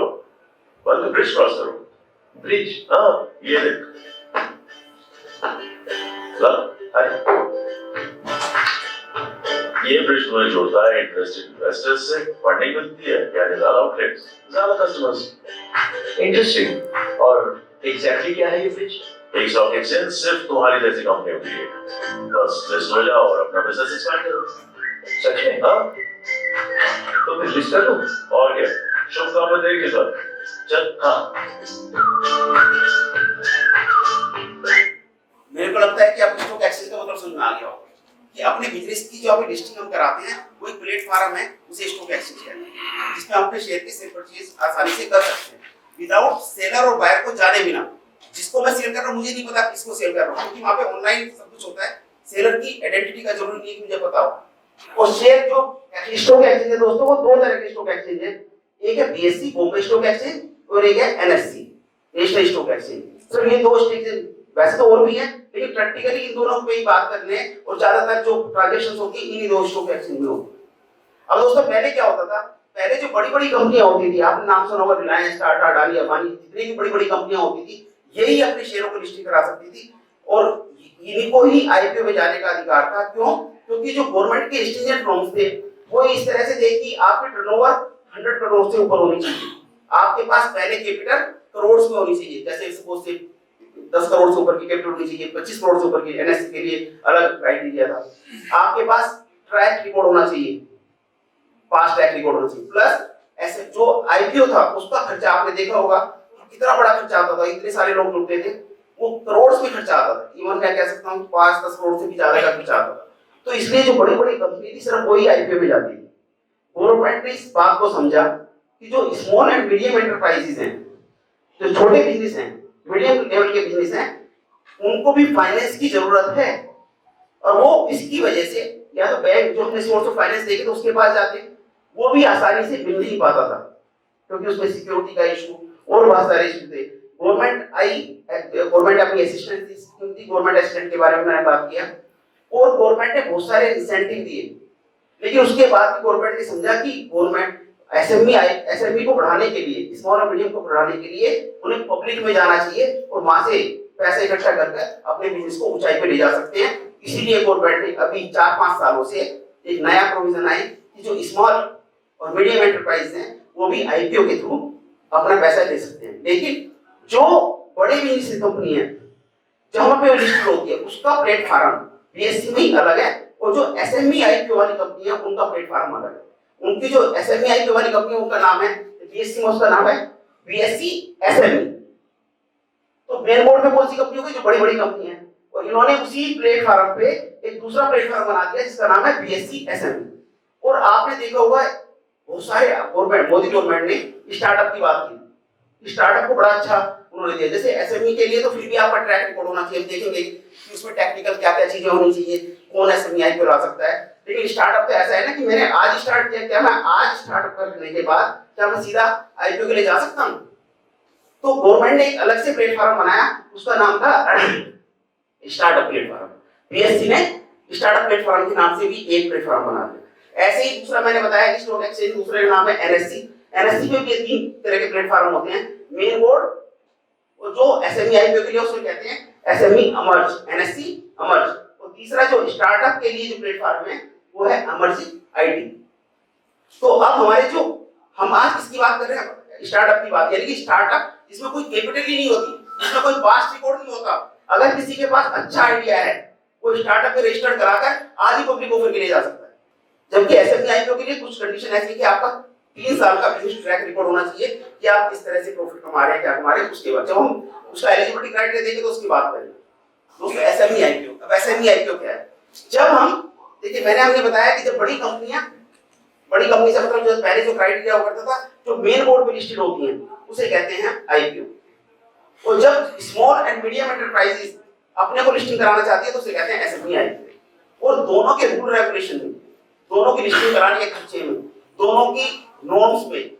Speaker 3: बल तो ब्रिज क्रॉस करो। ब्रिज, हाँ ये देख, ये ब्रिज तुम्हें जोड़ता है इंटरेस्टेड इन्वेस्टर्स से, फंडिंग मिलती है, यानी ज्यादा आउटलेट्स, ज्यादा कस्टमर्स। इंटरेस्टिंग। और एग्जैक्टली क्या है ये ब्रिज? एक स्टॉक एक्सचेंज सिर्फ तुम्हारी जैसी कंपनियों के लिए। बस लिस्ट हो जाओ और अपना बिजनेस एक्सपैंड करो। सच में? हाँ, तो फिर लिस्ट कर लो। और क्या, शुभकामनाएं देंगे सर। चल हाँ।
Speaker 1: मेरे को लगता है कि आप स्टॉक एक्सचेंज का मतलब समझ में आ गया होगा कि अपने बिजनेस की जो अभी लिस्टिंग हम कराते हैं वो एक प्लेटफॉर्म है, उसे स्टॉक एक्सचेंज कहते हैं, जिसमें हम अपने शेयर की सेल परचेज आसानी से कर सकते हैं विदाउट सेलर और बायर को जाने बिना। जिसको मैं सेल कर रहा हूँ मुझे नहीं पता किसको सेल कर रहा हूँ, क्योंकि वहाँ पे ऑनलाइन सब कुछ होता है, सेलर की आइडेंटिटी का जरूरी नहीं है कि मुझे पता हो। और शेयर जो स्टॉक एक्सचेंज है दोस्तों, वो दो तरह के स्टॉक एक्सचेंज है, एक है बीएससी बॉम्बे स्टॉक एक्सचेंज और एक है NSC national stock exchange. Sir ये दो एक्सचेंज वैसे तो और भी हैं, लेकिन प्रैक्टिकली इन दोनों पे ही बात करने और ज्यादातर जो ट्रांजैक्शंस होती है इन्हीं दो स्टॉक एक्सचेंज में होती है। अब दोस्तों पहले क्या होता था, पहले जो बड़ी-बड़ी कंपनियां होती थी, आपने नाम सुना होगा रिलायंस, टाटा, अडानी, अंबानी, जितनी भी बड़ी-बड़ी कंपनियां होती थी यही अपने शेयरों को लिस्टिंग करा सकती थी और इनको ही आईपीओ में जाने का अधिकार था। क्यों? क्योंकि जो गवर्नमेंट के स्टेंजर्ड नॉर्म्स थे वो इस तरह से थे कि आपकी टर्नओवर 100 करोड़ से ऊपर होनी चाहिए, आपके पास पहले कैपिटल करोड़ में होनी चाहिए, जैसे सपोज से 10 करोड़ से ऊपर की कैपिटल होनी चाहिए, 25 करोड़ से ऊपर की, एनएससी के लिए अलग क्राइटेरिया था। आपके पास ट्रैक रिकॉर्ड होना चाहिए, पास ट्रैक रिकॉर्ड होना चाहिए, प्लस ऐसे जो आईपीओ था उसका खर्चा आपने देखा होगा कितना बड़ा खर्चा आता था, इतने सारे लोग जुड़ते थे, वो करोड़ में खर्चा आता था, इवन मैं कह सकता हूँ 5-10 करोड़ से भी ज्यादा का खर्चा आता था। तो इसलिए जो बड़ी-बड़ी कंपनी थी सिर्फ वही आईपीओ में जाती थी। गवर्नमेंट ने इस बात को समझा कि जो स्मॉल एंड मीडियम एंटरप्राइजेस हैं, जो छोटे बिजनेस हैं, मीडियम लेवल के बिजनेस हैं, उनको भी फाइनेंस की जरूरत है और वो इसकी वजह से या तो बैंक जो अपने सोर्स ऑफ फाइनेंस देखे तो उसके पास जाते, वो भी आसानी से मिल नहीं पाता था क्योंकि उसमें सिक्योरिटी का इशू और बहुत सारे इशू थे। गवर्नमेंट अपनी असिस्टेंट थी, गवर्नमेंट असिस्टेंट के बारे में मैंने बात किया, और गवर्नमेंट ने बहुत सारे इंसेंटिव दिए, लेकिन उसके बाद भी गवर्नमेंट ने समझा कि गवर्नमेंट एसएमई को बढ़ाने के लिए, स्मॉल और मीडियम को बढ़ाने के लिए उन्हें पब्लिक में जाना चाहिए और वहां से पैसे इकट्ठा करके अपने बिजनेस को ऊंचाई पे ले जा सकते हैं। इसीलिए गवर्नमेंट ने अभी 4-5 सालों से एक नया प्रोविजन आए कि जो स्मॉल और मीडियम एंटरप्राइज हैं वो भी आईपीओ के थ्रू अपना पैसा दे सकते हैं। लेकिन जो बड़ी बिजनेस कंपनी है जहां पे लिस्टेड होती है उसका प्लेटफॉर्म बीएससी में ही अलग है, और जो एसएमई आईपीओ वाली कंपनी है उनका प्लेटफॉर्म अलग है। उनकी जो एसएमई आईपीओ वाली कंपनी है उनका नाम है बीएससी में, उसका नाम है बीएससी एसएमई। तो मेन बोर्ड में कौन सी कंपनी होगी? जो बड़ी बड़ी कंपनी है, और इन्होंने उसी प्लेटफॉर्म पे एक दूसरा प्लेटफॉर्म बना दिया जिसका नाम है बीएससी एसएमई। और आपने देखा होगा बहुत सारे गवर्नमेंट, मोदी गवर्नमेंट ने स्टार्टअप की बात की, स्टार्टअप को बड़ा अच्छा उन्होंने दिया। जैसे एसएमई के लिए तो फिर भी आपका ट्रैक रिकॉर्ड होना चाहिए, देखेंगे कि उसमें टेक्निकल क्या क्या चीजें होनी चाहिए, कौन एसएमई आईपीओ ला सकता है। लेकिन स्टार्टअप तो ऐसा है ना कि मैंने आज स्टार्ट किया, क्या मैं आज स्टार्टअप करने के बाद क्या मैं सीधा आईपीओ के लिए जा सकता हूँ? तो गवर्नमेंट ने एक अलग से प्लेटफॉर्म बनाया, उसका नाम था स्टार्टअप प्लेटफॉर्म। बीएससी ने स्टार्टअप प्लेटफॉर्म के नाम से भी एक प्लेटफॉर्म बना दिया। ऐसे ही दूसरा मैंने बताया कि स्टॉक एक्सचेंज, दूसरे का नाम है एनएससी। एनएससी में भी तीन तरह के प्लेटफॉर्म होते हैं, मेन बोर्ड, और जो एसएमई आईपीओ के लिए उसको कहते हैं एसएमई अमर्ज, एनएससी अमर्ज। और तीसरा जो स्टार्टअप के लिए जो प्लेटफॉर्म है वो है अमर्जिंग आईटी। तो अब हमारे जो हम आज किसकी बात कर रहे हैं? स्टार्टअप की बात, यानी कि स्टार्टअप जिसमें कोई कैपिटल ही नहीं होती, जिसमें कोई पास्ट रिकॉर्ड नहीं होता। अगर किसी के पास अच्छा आइडिया है वो स्टार्टअप में रजिस्टर कराकर आज ही पब्लिक ऑफर के लिए जा सकता है। जबकि एसएमई आईपीओ के लिए कुछ कंडीशन ऐसी कि आपका 3 साल का बिजनेस ट्रैक रिकॉर्ड होना चाहिए कि आप किस तरह से प्रॉफिट कमा रहे हैं, क्या कमा रहे हैं। उसके बाद जब हम उसका एलिजिबिलिटी क्राइटेरिया देंगे तो उसकी बात करेंगे। दोस्तों एसएमई आईपीओ, अब एसएमई आईपीओ क्या है? जब हम देखिए, मैंने आपको बताया कि जब बड़ी कंपनियां, बड़ी कंपनी से मतलब जो पहले जो क्राइटेरिया हुआ करता था, जो मेन बोर्ड पे लिस्टेड होती हैं उसे कहते हैं आईपीओ। और जब स्मॉल एंड मीडियम एंटरप्राइजेस अपने को लिस्टिंग कराना चाहती है तो उसे कहते हैं एसएमई आईपीओ। और दोनों के रूल रेगुलेशन में, दोनों की लिस्टिंग कराने के खर्चे में, दोनों की नॉर्म्स में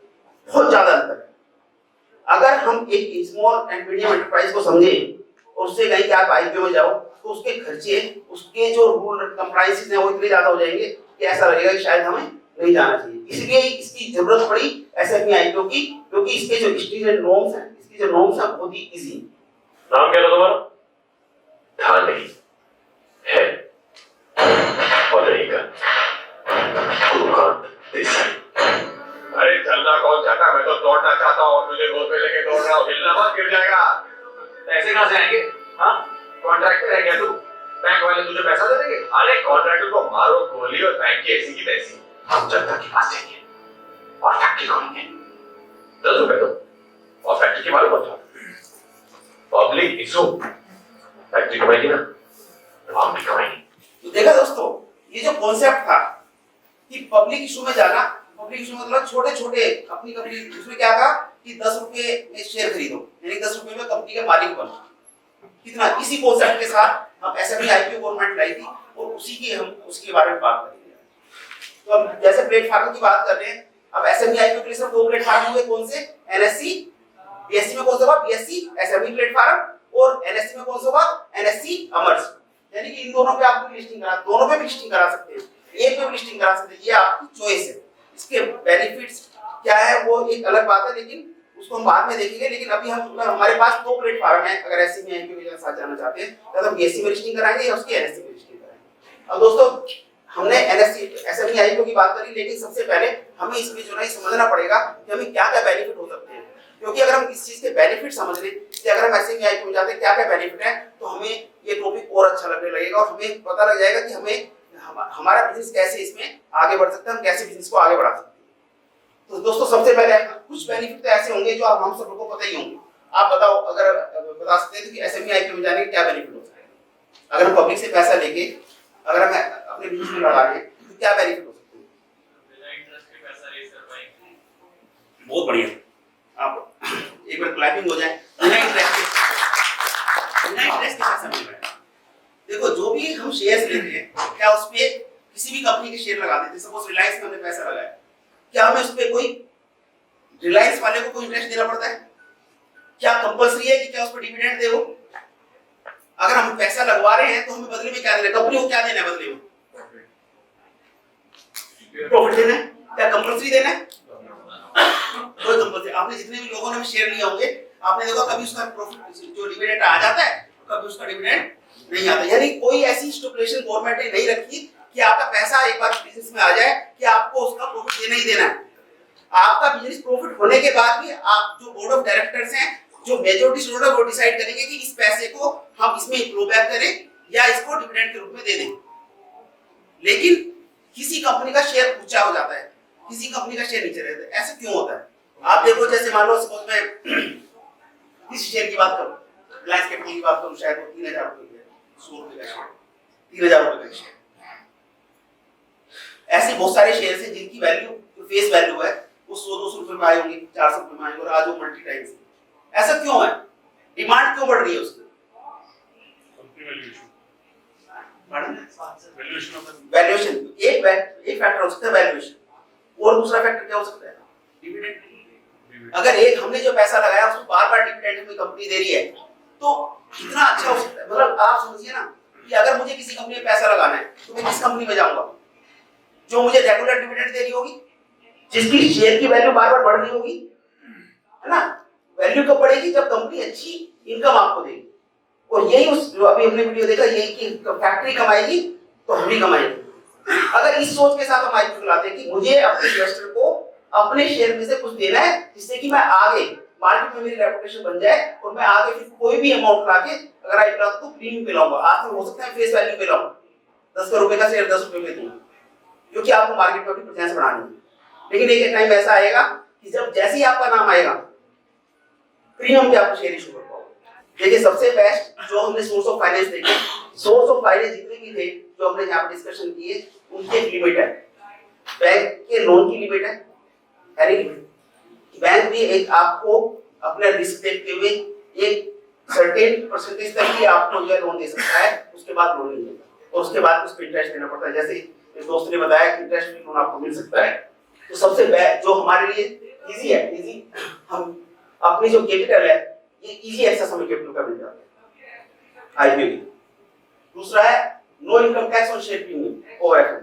Speaker 1: बहुत ज्यादा अंतर है। अगर हम एक स्मॉल एंड मीडियम एंटरप्राइज को समझें और उससे कहीं कि आप आईपीओ में जाओ तो उसके खर्चे, उसके जो रूल कंप्लायंसेस हैं वो इतने ज्यादा हो जाएंगे कि ऐसा लगेगा कि शायद हमें नहीं जाना चाहिए। इसलिए इसकी जरूरत पड़ी एसएमई आईपीओ की, क्योंकि इसके जो स्ट्रिक्ट नॉर्म्स हैं, इसकी जो नॉर्म्स हैं बहुत ही इजी।
Speaker 3: नाम क्या था तुम्हारा? ध्यान नहीं है और रहेगा गुरुकांत देसाई।
Speaker 6: अरे चलना कौन चाहता, मैं तो दौड़ना चाहता हूँ, मुझे गोद में लेके दौड़ रहा हूँ, हिलना मत, गिर जाएगा।
Speaker 2: पैसे कहाँ से आएंगे? हाँ,
Speaker 6: कॉन्ट्रैक्टर है क्या तू? बैंक वाले तुझे पैसा दे देंगे? अरे कॉन्ट्रैक्टर को मारो गोली और बैंक की ऐसी की तैसी। हम जनता के पास जाएंगे और फैक्ट्री खोलेंगे। 10 रुपए दो और फैक्ट्री के मालिक बन जाओ। पब्लिक इशू, फैक्ट्री कमाएगी ना तो हम भी कमाएंगे।
Speaker 1: तो देखा दोस्तों, ये जो कॉन्सेप्ट था कि पब्लिक इशू में जाना, पब्लिक इशू मतलब छोटे छोटे अपनी कंपनी, उसमें क्या था कि 10 रुपए में शेयर खरीदो, यानी 10 रुपए में कंपनी का मालिक बनो। कितना इसी कॉन्सेप्ट के साथ हम एसएमई आईपीओ गवर्नमेंट लाई थी और उसी की हम उसके बारे में बात करेंगे। तो हम जैसे प्लेटफॉर्म की बात कर रहे हैं, अब एसएमई आईपीओ के लिए सिर्फ 2 प्लेटफॉर्म होंगे। कौन से? एनएससी, बीएससी में कौन सा होगा? बीएससी एसएमई प्लेटफॉर्म, और एनएससी में कौन सा होगा? NSC emerged. यानी कि इन दोनों पे आपको लिस्टिंग करा, दोनों पे भी लिस्टिंग करा सकते हैं, एक पे भी लिस्टिंग करा सकते हैं, ये आपकी चॉइस है। इसके बेनिफिट्स क्या है वो एक अलग बात है, लेकिन उसको हम बाद में देखेंगे। लेकिन अभी हम हमारे पास 2 प्लेटफॉर्म है, अगर एसएमई आईपीओ के साथ जाना चाहते हैं तो बीएससी में लिस्टिंग कराएंगे या उसकी एनएससी में लिस्टिंग कराएंगे। अब दोस्तों हमने एनएससी एसएमई आईपीओ की बात करी, लेकिन सबसे पहले हमें इसमें जो है समझना पड़ेगा कि हमें क्या क्या बेनिफिट हो सकते हैं। क्योंकि अगर हम किसी चीज के बेनिफिट समझ लें कि अगर हम एसएमई आईपीओ में जाते हैं क्या क्या बेनिफिट है, तो हमें ये टॉपिक और अच्छा लगने लगेगा और हमें पता लग जाएगा कि हमें हमारा बिजनेस कैसे इसमें आगे बढ़ सकता है, हम कैसे बिजनेस को आगे बढ़ा सकते हैं। तो दोस्तों सबसे पहले कुछ बेनिफिट तो ऐसे होंगे जो आप हम सब लोगों को पता ही होंगे। आप बताओ, अगर बता सकते हैं कि एसएमई आईपीओ में जाने के क्या बेनिफिट हो सकते हैं? अगर हम पब्लिक से पैसा लेके अगर हम अपने बिजनेस में लगा रहे हैं तो क्या बेनिफिट हो सकते हैं?
Speaker 2: बिना इंटरेस्ट के पैसा रेज कर पाएंगे।
Speaker 1: बहुत बढ़िया, आप एक बार क्लैपिंग हो जाए। बिना इंटरेस्ट के पैसा मिल रहा है। देखो, जो भी हम शेयर्स लेते हैं, क्या उस पे किसी भी कंपनी के शेयर लगा देते हैं, सपोज रिलायंस में हमने पैसा लगाया, क्या हमें उस पे कोई रिलायंस वाले को कोई इंटरेस्ट देना पड़ता है? क्या कंपलसरी है कि क्या उस पर डिविडेंड दे वो? अगर हम पैसा लगवा रहे हैं तो हमें बदले में क्या देना है? कंपनी को क्या देना है बदले में? प्रॉफिट देना है। क्या कंपलसरी देना है? कोई कंपलसरी। आपने जितने भी लोगों ने शेयर लिए होंगे, आपने देखा कभी उसका प्रॉफिट जो डिविडेंड आ जाता है, कभी उसका डिविडेंड नहीं आता। यानी कोई ऐसी स्टिपुलेशन गवर्नमेंट ने नहीं रखी कि आपका पैसा एक बार बिजनेस में आ जाए कि आपको उसका प्रॉफिट देना ही देना है। आपका बिजनेस प्रॉफिट होने के बाद भी आप जो बोर्ड ऑफ डायरेक्टर्स हैं, जो मेजॉरिटी शेयरहोल्डर, वो डिसाइड करेंगे कि इस पैसे को हम इसमें फ्लो बैक करें या इसको डिविडेंड के रूप में दे दें। लेकिन किसी कंपनी का शेयर ऊंचा हो जाता है, किसी कंपनी का शेयर नीचे रहता है, ऐसा क्यों होता है? आप देखो, जैसे मान लो सपोज मैं किसी शेयर की बात करूं, रिलायंस कैपिटल की बात करूं, शायद वो 3000 रुपए है, 100 रुपए का शेयर, 3000 रुपए का शेयर। ऐसे बहुत सारे शेयर हैं जिनकी वैल्यू, जो फेस वैल्यू है, वो 100-200 रुपए में आए होंगे, 400 रुपए में आए होंगे, और आज वो मल्टी टाइम्स। ऐसा क्यों है? डिमांड क्यों बढ़ रही है उसकी? वैल्यूएशन एक फैक्टर हो सकता है, वैल्यूएशन। और दूसरा फैक्टर क्या हो सकता है? डिविडेंड। अगर एक हमने जो पैसा लगाया उसको बार-बार डिविडेंड हमें कंपनी दे रही है, तो कितना अच्छा हो सकता है। मतलब आप समझिए ना कि अगर मुझे किसी कंपनी में पैसा लगाना है तो मैं किस कंपनी में जाऊंगा? जो मुझे रेगुलर डिविडेंड दे रही होगी, जिसकी शेयर की वैल्यू बार-बार बढ़ रही होगी, है ना? वैल्यू कब बढ़ेगी? जब कंपनी अच्छी इनकम आपको देगी। और यही उस जो अभी हमने वीडियो देखा, यही कि फैक्ट्री कमाएगी तो हम भी कमाएंगे। अगर इस सोच के साथ हम आईपीओ चलाते हैं कि मुझे अपने इन्वेस्टर को अपने शेयर में से कुछ देना है, जिससे कि मैं आगे मार्केट में मेरी रेपुटेशन बन जाए और मैं आगे फिर कोई भी अमाउंट ला के अगर आईपीओ तो प्रीमियम पे लाऊंगा। आज में हो सकता है फेस वैल्यू पे लाऊं, 10 रुपए का शेयर 10 रुपए में दूंगा, क्योंकि आपको मार्केट में अपनी प्रेजेंस बढ़ानी है। लेकिन एक टाइम ऐसा आएगा कि जब जैसे ही आपका नाम आएगा, प्रीमियम पे आपको शेयर इशू कर पाओगे। देखिए, सबसे बेस्ट जो हमने सोर्स ऑफ फाइनेंस देखे, सोर्स ऑफ फाइनेंस जितने भी थे जो हमने यहाँ पर डिस्कशन किए, उनकी एक लिमिट है। बैंक के लोन की लिमिट है, बैंक भी एक आपको अपना रिस्क देखते हुए एक सर्टेन परसेंटेज तक ही आपको जो लोन दे सकता है, उसके बाद लोन नहीं देगा और उसके बाद उसको इंटरेस्ट देना पड़ता है। जैसे इस दोस्त ने बताया कि इंटरेस्ट फ्री लोन आपको मिल सकता है। तो सबसे जो हमारे लिए इजी है, इजी हम अपनी जो कैपिटल है, ये इजी एक्सेस हमें कैपिटल का मिल जाता है आईपीओ की। दूसरा है no income tax on share premium, OFM.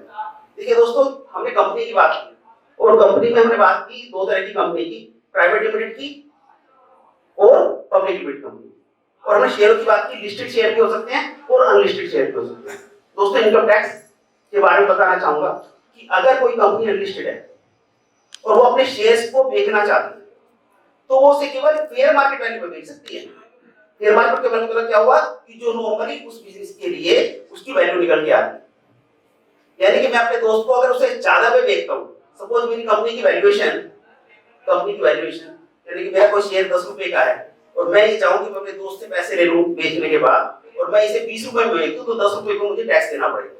Speaker 1: देखिए दोस्तों, हमने कंपनी की बात की और कंपनी में हमने बात की दो तरह की कंपनी की, प्राइवेट लिमिटेड की और पब्लिक लिमिटेड कंपनी। और हमने शेयरों की बात की, लिस्टेड शेयर भी हो सकते हैं और अनलिस्टेड शेयर भी हो सकते हैं। दोस्तों, इनकम टैक्स के बारे में बताना चाहूंगा कि अगर कोई कंपनी अनलिस्टेड है और वो अपने शेयर्स को बेचना चाहती है, तो वो उसे केवल फेयर मार्केट वैल्यू पे बेच सकती है। फेयर मार्केट के वैल्यू मतलब क्या हुआ कि जो नॉर्मली उस बिजनेस के लिए उसकी वैल्यू निकल के आती है। यानी कि मैं अपने दोस्त को अगर उसे ज्यादा पे बेचता हूँ, सपोज मेरी कंपनी की वैल्यूएशन यानी कि मेरा कोई शेयर 10 रुपए का है और मैं ये चाहूँ कि मैं अपने दोस्त से पैसे ले लूँ बेचने के बाद और मैं इसे 20 रुपए में बेच दूँ, तो 10 रुपए को मुझे टैक्स देना पड़ेगा,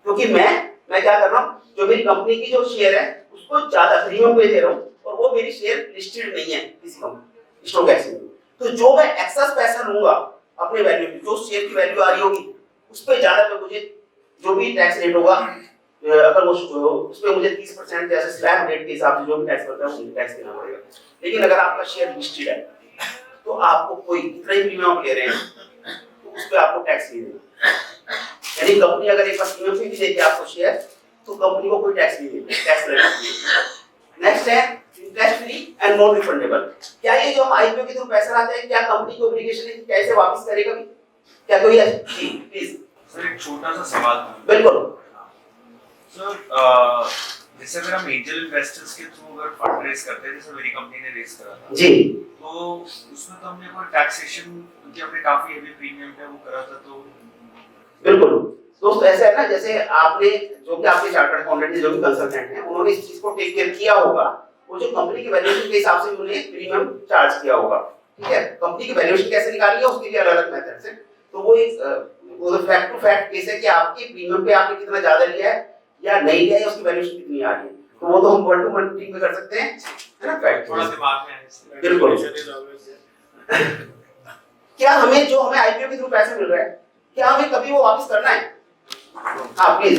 Speaker 1: क्योंकि मैं क्या कर रहा हूँ, जो मेरी कंपनी की जो शेयर है उसको ज्यादा प्रीमियम पे दे रहा हूँ और वो मेरी शेयर लिस्टेड नहीं है किसी कंपनी स्टॉक एक्सचेंज में। तो जो मैं एक्सेस पैसा लूंगा अपने वैल्यू में, जो शेयर की वैल्यू आ रही होगी उस पे ज्यादा पे मुझे जो भी टैक्स रेट होगा, अगर वो उस पे मुझे 30% जैसे स्लैब रेट के हिसाब से जो भी टैक्स पड़ता है मुझे टैक्स देना पड़ेगा। लेकिन अगर आपका शेयर लिस्टेड है तो आपको कोई कितना ही प्रीमियम आप ले रहे हैं तो उस पे आपको टैक्स नहीं देना। यानी कंपनी अगर एक बार प्रीमियम पे भी देती है आपको शेयर, तो कंपनी को कोई टैक्स नहीं देगी, टैक्स लेना नहीं। नेक्स्ट है interest free and non refundable. क्या ये जो हम आईपीओ के थ्रू पैसा लाते हैं, क्या कंपनी को ऑब्लिगेशन है कि कैसे वापस करेगा भी? क्या कोई है? जी प्लीज
Speaker 7: सर, एक छोटा सा सवाल था।
Speaker 1: बिल्कुल
Speaker 7: सर, जैसे अगर हम एंजल इन्वेस्टर्स के थ्रू अगर फंड रेज करते हैं, जैसे मेरी कंपनी ने रेज करा था,
Speaker 1: जी,
Speaker 7: तो उसमें तो हमने कोई टैक्सेशन, क्योंकि हमने काफी हेवी प्रीमियम पे वो करा था, तो
Speaker 1: बिल्कुल दोस्त ऐसा है ना, जैसे आपने जो भी आपके चार्टर्ड अकाउंटेंट जो भी कंसल्टेंट हैं, उन्होंने इस चीज को टेक केयर किया होगा, वो जो कंपनी की वैल्यूएशन के हिसाब से उन्होंने प्रीमियम चार्ज किया होगा। ठीक है, कंपनी की वैल्यूएशन कैसे निकाली है उसके लिए अलग-अलग मेथड्स हैं। तो वो एक वो फैक्ट टू फैक्ट केस है कि आपके प्रीमियम पे आपने कितना ज्यादा लिया है या नहीं लिया है, उसकी वैल्यूएशन कितनी आ रही है, तो वो तो हम 1 to 1 टीम में कर सकते हैं, है ना? फैक्ट
Speaker 7: थोड़ा दिमाग में है।
Speaker 1: बिल्कुल। क्या हमें जो हमें आईपीओ के थ्रू पैसे मिल रहा है, क्या हमें कभी वो वापस करना है? हाँ प्लीज,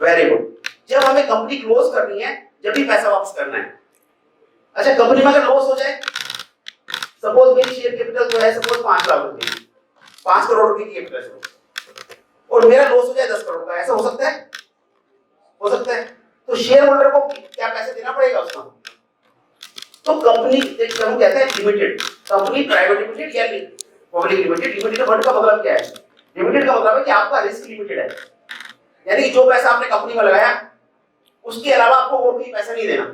Speaker 1: वेरी गुड। जब हमें कंपनी क्लोज करनी है, जब भी पैसा वापस करना है। अच्छा, कंपनी में अगर लॉस हो जाए, सपोज मेरी शेयर कैपिटल जो है सपोज 5 लाख रुपए, 5 करोड़ रुपए की कैपिटल है और मेरा लॉस हो जाए 10 करोड़ का, ऐसा हो सकता है? हो सकता है। तो शेयर होल्डर को क्या पैसे देना पड़ेगा उसका? तो कंपनी हम कहते हैं लिमिटेड कंपनी, प्राइवेट लिमिटेड या पब्लिक लिमिटेड। लिमिटेड वर्ड का मतलब क्या है? लिमिटेड का मतलब है कि आपका रिस्क लिमिटेड है, यानी कि जो पैसा आपने कंपनी में लगाया उसके अलावा आपको और कोई पैसा नहीं देना।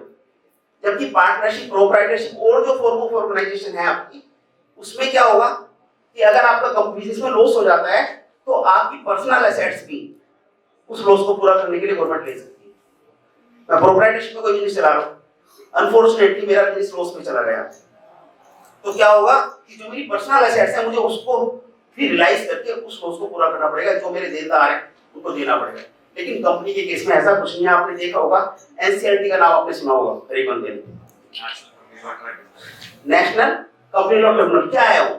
Speaker 1: जबकि पार्टनरशिप, प्रोप्राइटरशिप और जो फॉर्म ऑफ ऑर्गेनाइजेशन है आपकी, उसमें क्या होगा कि अगर आपका बिजनेस में लॉस हो जाता है तो आपकी पर्सनल एसेट्स भी उस लॉस को पूरा करने के लिए गवर्नमेंट ले सकती है। मैं प्रोप्राइटरशिप में कोई बिजनेस चला रहा हूँ, अनफॉर्चुनेटली मेरा बिजनेस लॉस में चला गया, तो क्या होगा कि जो मेरी पर्सनल एसेट्स है मुझे उसको फिर रियलाइज करके उस लॉस को पूरा करना पड़ेगा, जो मेरे देनदार हैं उनको देना पड़ेगा। लेकिन कंपनी के केस में ऐसा कुछ नहीं है। आपने देखा होगा एनसीएलटी का नाम आपने सुना होगा करीब बंदे ने, नेशनल कंपनी लॉ ट्रिब्यूनल। क्या है वो?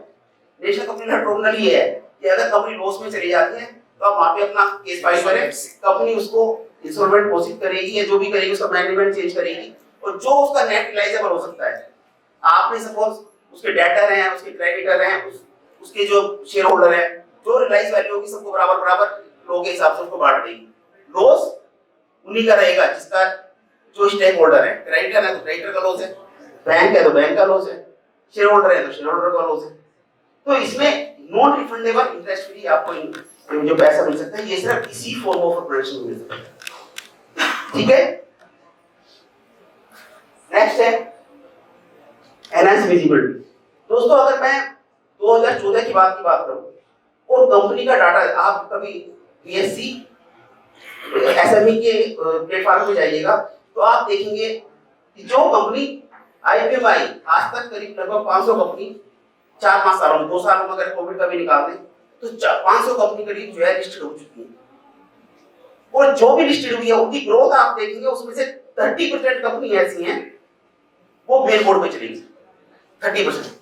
Speaker 1: नेशनल कंपनी लॉ ट्रिब्यूनल ये है कि अगर कंपनी लॉस में चली जाती है तो आप वहां पे अपना केस फाइल करें, कंपनी उसको इंसॉल्वेंट घोषित करेगी या जो भी करेगी उसका मैनेजमेंट चेंज करेगी, और जो उसका नेट रिलाइजेबल हो सकता है, आपने सपोज उसके डेटर हैं, उसके क्रेडिटर हैं, उसके जो शेयर होल्डर हैं, जो रिलाइज वैल्यू होगी सबको बराबर बराबर लो के हिसाब से उसको बांट देगी। लॉस उन्हीं का रहेगा जिसका जो स्टेक होल्डर है। क्रेडिटर है तो क्रेडिटर का लॉस है, बैंक है तो बैंक का लॉस है, शेयर होल्डर है तो शेयर होल्डर का लॉस है। तो इसमें नॉन रिफंडेबल इंटरेस्ट फ्री आपको जो पैसा मिल सकता है, ये सिर्फ इसी फॉर्म ऑफ ऑपरेशन में मिल सकता है। ठीक है, नेक्स्ट है एनहांस विजिबिलिटी। दोस्तों अगर मैं 2014 की बात करूं और कंपनी का डाटा, आप कभी बीएससी एसएमई के प्लेटफॉर्म पे जाइएगा तो आप देखेंगे कि जो कंपनी आईपीओ में आई आज तक करीब लगभग 500 कंपनी 4-5 सालों में, 2 सालों में अगर कोविड का भी निकाल दें तो 500 कंपनी करीब जो है लिस्टेड हो चुकी है। और जो भी लिस्टेड हुई है उनकी ग्रोथ आप देखेंगे उसमें से 30% कंपनी ऐसी हैं वो मेन बोर्ड पे चलेगी। 30%।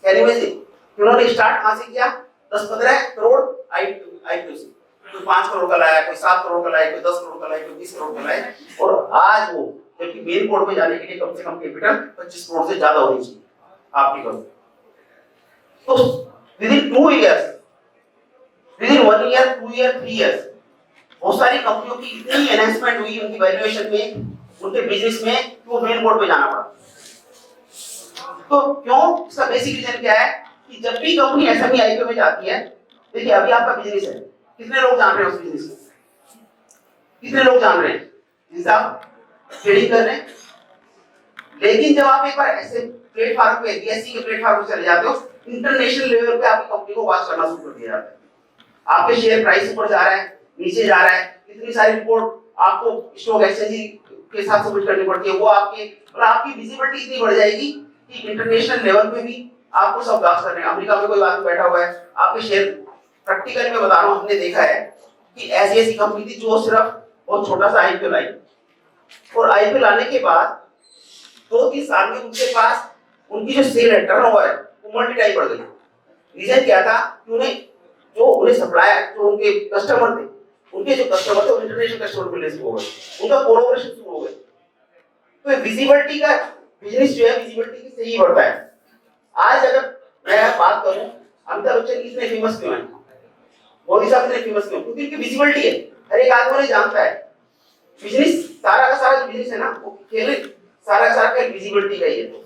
Speaker 1: Can you imagine? उन्होंने स्टार्ट कहां से किया? 10-15 करोड़ आईपीओ से, कोई 5 करोड़ का लाया, कोई 7 करोड़ का लाया, कोई 10 करोड़ का लाया, कोई 20 करोड़ का लाया, और आज वो जबकि मेन बोर्ड में जाने के लिए कम से कम कैपिटल 25 करोड़ से ज्यादा होनी चाहिए आपकी कंपनी। तो within 2 years, within 1 year, 2 year, 3 years बहुत सारी कंपनियों की इतनी एनहांसमेंट हुई उनकी वैल्यूएशन में, उनके बिजनेस में, कि वो मेन बोर्ड पे जाना पड़ा। तो क्यों? इसका बेसिक रीजन क्या है कि जब भी कंपनी एसएमई आईपीओ में जाती है, देखिए अभी आपका बिजनेस है, कितने लोग जान रहे हैं उस बिजनेस को? कितने लोग जान रहे हैं? जिनसे आप ट्रेडिंग कर रहे हैं। लेकिन जब आप एक बार ऐसे प्लेटफॉर्म पे, बीएससी के प्लेटफॉर्म पे चले जाते हो, इंटरनेशनल लेवल पे आपकी कंपनी को वॉच करना शुरू कर दिया जाता है। आपके शेयर प्राइस ऊपर जा रहा है, नीचे जा रहा है, कितनी सारी रिपोर्ट आपको स्टॉक एक्सचेंज के साथ सबमिट करनी पड़ती है, वो आपकी विजिबिलिटी इतनी बढ़ जाएगी कि इंटरनेशनल लेवल पे भी आपको सब वॉच कर रहे हैं। अमेरिका में कोई आदमी बैठा हुआ है, आपके शेयर, प्रैक्टिकली मैं बता रहा हूँ, हमने देखा है कि ऐसी कंपनी थी जो सिर्फ बहुत छोटा सा आईपीओ लाई, और आईपीओ लाने के बाद 2-3 साल में उनके पास उनकी जो सेल है, टर्नओवर है, वो मल्टीप्लाई बढ़ गई। रीजन क्या था कि उन्हें सप्लायर, जो उनके कस्टमर थे, उनके जो कस्टमर थे इंटरनेशनल कस्टमर को लेस हो गए, उनका कोलैबोरेशन शुरू हो गया। तो विजिबिलिटी का बिजनेस जो है विजिबिलिटी से ही बढ़ता है। आज अगर मैं बात करूं अमिताभ बच्चन इतने फेमस क्यों हैं, मोदी साहब इतने फेमस क्यों? क्योंकि उनकी विजिबिलिटी है, हर एक आदमी उन्हें जानता है। बिजनेस सारा का सारा जो बिजनेस है ना, वो खेल सारा का सारा विजिबिलिटी का ही है।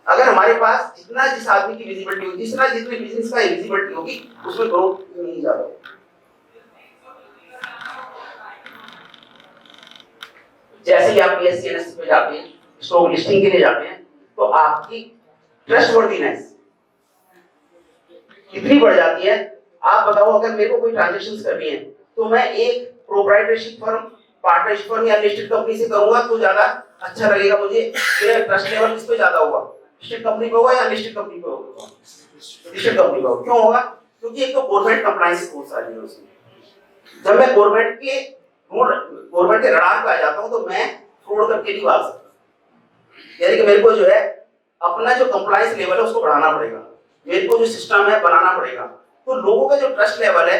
Speaker 1: अगर हमारे पास जिस आदमी की विजिबिलिटी होगी, जितने बिजनेस का विजिबिलिटी होगी, उसमें ग्रोथ नहीं ज्यादा होगी। जैसे ही आप बीएससी एनएससी पे जाते हैं, स्टॉक लिस्टिंग के लिए जाते हैं, तो आपकी ट्रस्टवर्दीनेस कितनी बढ़ जाती है। आप बताओ, अगर मेरे को कोई ट्रांजैक्शंस करनी है तो मैं एक प्रोप्राइटरशिप फर्म, पार्टनरशिप फर्म या लिस्टेड कंपनी से करूंगा तो ज्यादा अच्छा लगेगा मुझे। मेरा ट्रस्ट लेवल किस पे ज्यादा होगा? लिस्टेड कंपनी पे होगा या लिस्टेड कंपनी पे होगा? लिस्टेड कंपनी पे होगा। क्यों होगा? क्योंकि एक तो गवर्नमेंट कंप्लायंस बहुत सारी है उसमें। जब मैं गवर्नमेंट के रडार पे आ जाता हूं तो मैं फ्रॉड करके नहीं भाग सकता। यानी कि मेरे को जो है अपना जो कंप्लायंस लेवल है उसको बढ़ाना पड़ेगा, मेरे को जो सिस्टम है बनाना पड़ेगा। तो लोगों का जो ट्रस्ट लेवल है,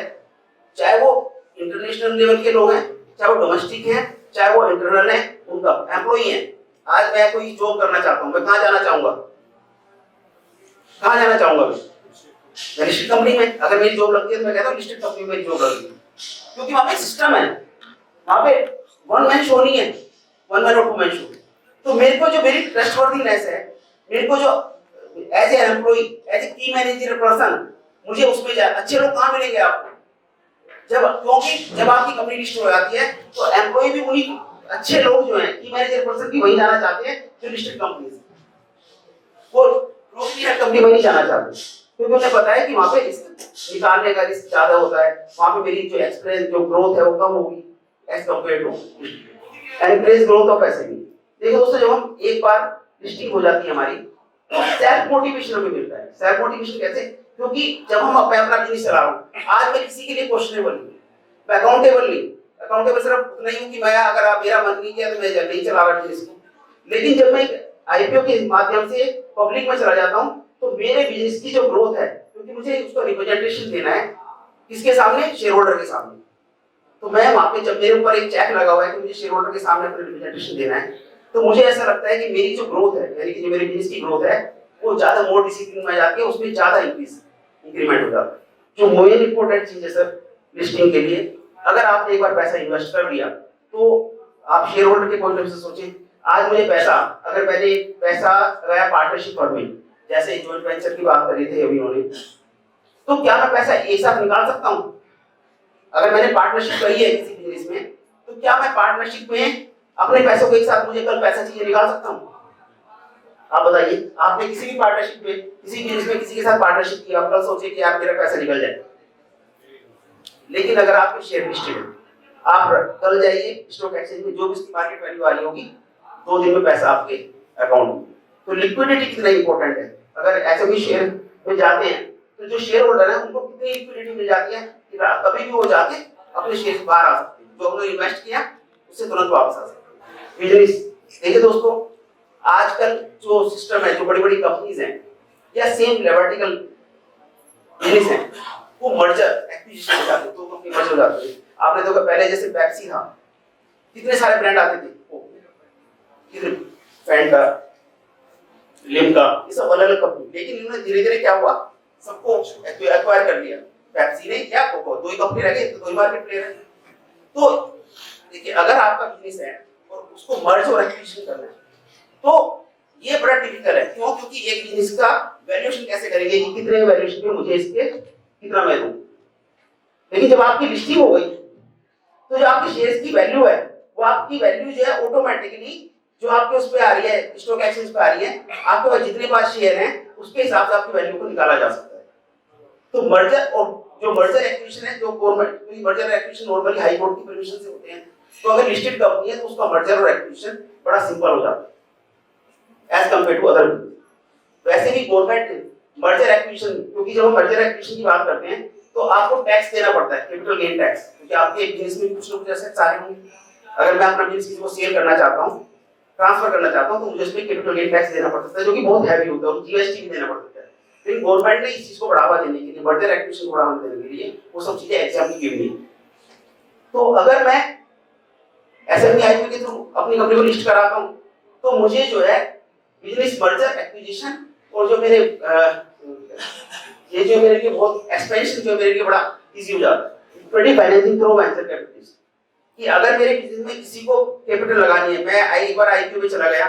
Speaker 1: चाहे वो इंटरनेशनल लेवल के लोग हैं, चाहे वो डोमेस्टिक हैं, चाहे वो इंटरनल हैं, उनका एम्प्लॉई हैं। आज मैं कोई जॉब करना चाहता हूं, मैं कहां जाना चाहूंगा? कहां जाना चाहूंगा? मैं लिस्टेड कंपनी में। अगर मेरी जॉब लगती है तो मैं कहता हूं लिस्टेड कंपनी में मेरी जॉब लगती है, क्योंकि वहां पे सिस्टम है, वहां पे वन मैन शो नहीं है, वन मैन और टू मैन शो। तो मेरे को जो मेरी ट्रस्टवर्दीनेस है, मेरे को जो as an employee, as a की मैनेजर पर्सन, मुझे उसमें अच्छे लोग कहां मिलेंगे आपको? क्योंकि जब आपकी कंपनी लिस्ट हो जाती है तो एम्प्लॉय भी उन्हीं अच्छे लोग जो हैं की मैनेजर पर्सन की वही जाना चाहते हैं जो लिस्टेड कंपनी है। वो लोग भी कंपनी में नहीं जाना चाहते क्योंकि उन्हें पता है कि वहां पे रिस्क निकालने का रिस्क ज्यादा होता है, वहां पे मेरी जो एक्सपीरियंस जो ग्रोथ है वो कम होगी as compare to encourage growth of SME. देखो दोस्तों, जब हम एक बार लिस्टिंग हो जाती है हमारी तो सेल्फ मोटिवेशन हमें मिलता है। सेल्फ मोटिवेशन कैसे? क्योंकि जब हम अपना बिजनेस चला रहा हूं, आज मैं किसी के लिए क्वेश्चनेबल नहीं, मैं अकाउंटेबल नहीं। अकाउंटेबल सिर्फ उतना ही हूं कि मैं अगर आप मेरा मन नहीं किया तो मैं नहीं चला रहा बिजनेस को। लेकिन जब मैं आईपीओ के माध्यम से पब्लिक में चला जाता हूं तो मेरे बिजनेस की जो ग्रोथ है, क्योंकि मुझे उसका रिप्रेजेंटेशन देना है किसके सामने? शेयर होल्डर के सामने। तो मैं वहां पे जब मेरे ऊपर एक चेक लगा हुआ है कि मुझे शेयर होल्डर के सामने अपना रिप्रेजेंटेशन देना है, तो मुझे ऐसा लगता है कि मेरी जो ग्रोथ है, यानी कि जो मेरे बिजनेस की ग्रोथ है वो ज्यादा मोर डिसिप्लिन में जाती है, उसमें ज्यादा इंक्रीमेंट हो जाता है। जो मोस्ट इंपॉर्टेंट चीज है सर लिस्टिंग के लिए, अगर आपने एक बार पैसा इन्वेस्ट कर लिया तो आप शेयर होल्डर के पॉइंट ऑफ व्यू से सोचें। आज मुझे पैसा, अगर मैंने पैसा लगाया पार्टनरशिप फर्म में, जैसे जॉइंट वेंचर की बात करी थी अभी उन्होंने, तो क्या मैं पैसा एक साथ निकाल सकता हूं? अगर मैंने पार्टनरशिप करी है किसी बिजनेस में, तो क्या मैं पार्टनरशिप में अपने पैसों को एक साथ, मुझे कल पैसा चाहिए, निकाल सकता हूं? आप बताइए, आपने किसी भी पार्टनरशिप में, किसी बिजनेस में किसी के साथ पार्टनरशिप किया, आप कल सोचे कि यार मेरा पैसा निकल जाए। लेकिन अगर आपके शेयर लिस्टेड है, आप कल जाइए स्टॉक एक्सचेंज में, जो भी उसकी मार्केट वैल्यू आ रही होगी 2 दिन में पैसा आपके अकाउंट में। तो लिक्विडिटी कितना इंपॉर्टेंट है। अगर ऐसे भी शेयर में जाते हैं तो जो शेयर होल्डर है उनको कितनी लिक्विडिटी मिल जाती है कि कभी भी वो जाके अपने शेयर बाहर आ सकते हैं, जो उन्होंने इन्वेस्ट किया उससे तुरंत वापस आ सकते हैं। बिजनेस देखिए दोस्तों, आजकल जो सिस्टम है, जो बड़ी बड़ी कंपनीज हैं या सेम वर्टिकल बिजनेस है, वो मर्जर एक्विजिशन हो जाते हैं, तो कंपनी मर्ज हो जाती है। आपने देखा पहले जैसे पेप्सी था, कितने सारे ब्रांड आते थे, कितने फैंटा, लिम्का, ये सब अलग अलग कंपनी, लेकिन इन्होंने धीरे धीरे क्या हुआ, सबको एक्वायर कर लिया। पेप्सी ने या कोको, 2 ही कंपनी रह गई, तो 2 ही मार्केट प्लेयर है। तो देखिए, अगर आपका बिजनेस है और उसको मर्ज और एक्विजिशन करना है तो ये बड़ा टिपिकल है। क्यों? क्योंकि एक बिजनेस का वैल्यूएशन कैसे करेंगे कि कितने वैल्यूएशन में मुझे इसके कितना मैं दूं। लेकिन जब आपकी लिस्टिंग हो गई तो जो आपके शेयर्स की वैल्यू है, वो आपकी वैल्यू जो है ऑटोमेटिकली जो आपके उस पे आ रही है, स्टॉक एक्सचेंज पे आ रही है, आपके पास जितने पास शेयर हैं उसके हिसाब से आपकी वैल्यू को निकाला जा सकता है। तो मर्जर और जो मर्जर एक्विजिशन है, जो government merger acquisition normally high court की परमिशन से होते हैं, तो अगर लिस्टेड कंपनी है तो उसका मर्जर और एक्विजिशन बड़ा सिंपल हो जाता है एज कंपेयर टू अदर। वैसे भी गवर्नमेंट मर्जर एक्विजिशन, क्योंकि जब हम मर्जर एक्विजिशन की बात करते हैं तो आपको टैक्स देना पड़ता है, कैपिटल गेन टैक्स, क्योंकि आपके बिजनेस में कुछ ना कुछ एसेट्स आ रहे होंगे। अगर मैं अपना बिजनेस किसी को सेल करना चाहता हूं, ट्रांसफर करना चाहता हूं, तो मुझे उसमें कैपिटल गेन टैक्स देना पड़ता है, जो कि बहुत हैवी होता है, और जीएसटी भी देना पड़ता है। लेकिन गवर्नमेंट ने इस चीज को बढ़ावा देने के लिए, मर्जर एक्विजिशन को बढ़ावा देने के लिए वो सब चीजें एग्जाम्पल की हुई है। तो अगर मैं एसएमई आईपी के थ्रू अपनी कंपनी को लिस्ट कराता हूं तो मुझे जो है बिजनेस मर्जर एक्विजिशन और जो मेरे ये जो मेरे लिए बहुत एक्सपेंशन जो मेरे लिए बड़ा इजी हो जाता है। Equity financing through venture capital, कि अगर मेरे बिजनेस में किसी को कैपिटल लगानी है, मैं एक बार आईपीओ में चला गया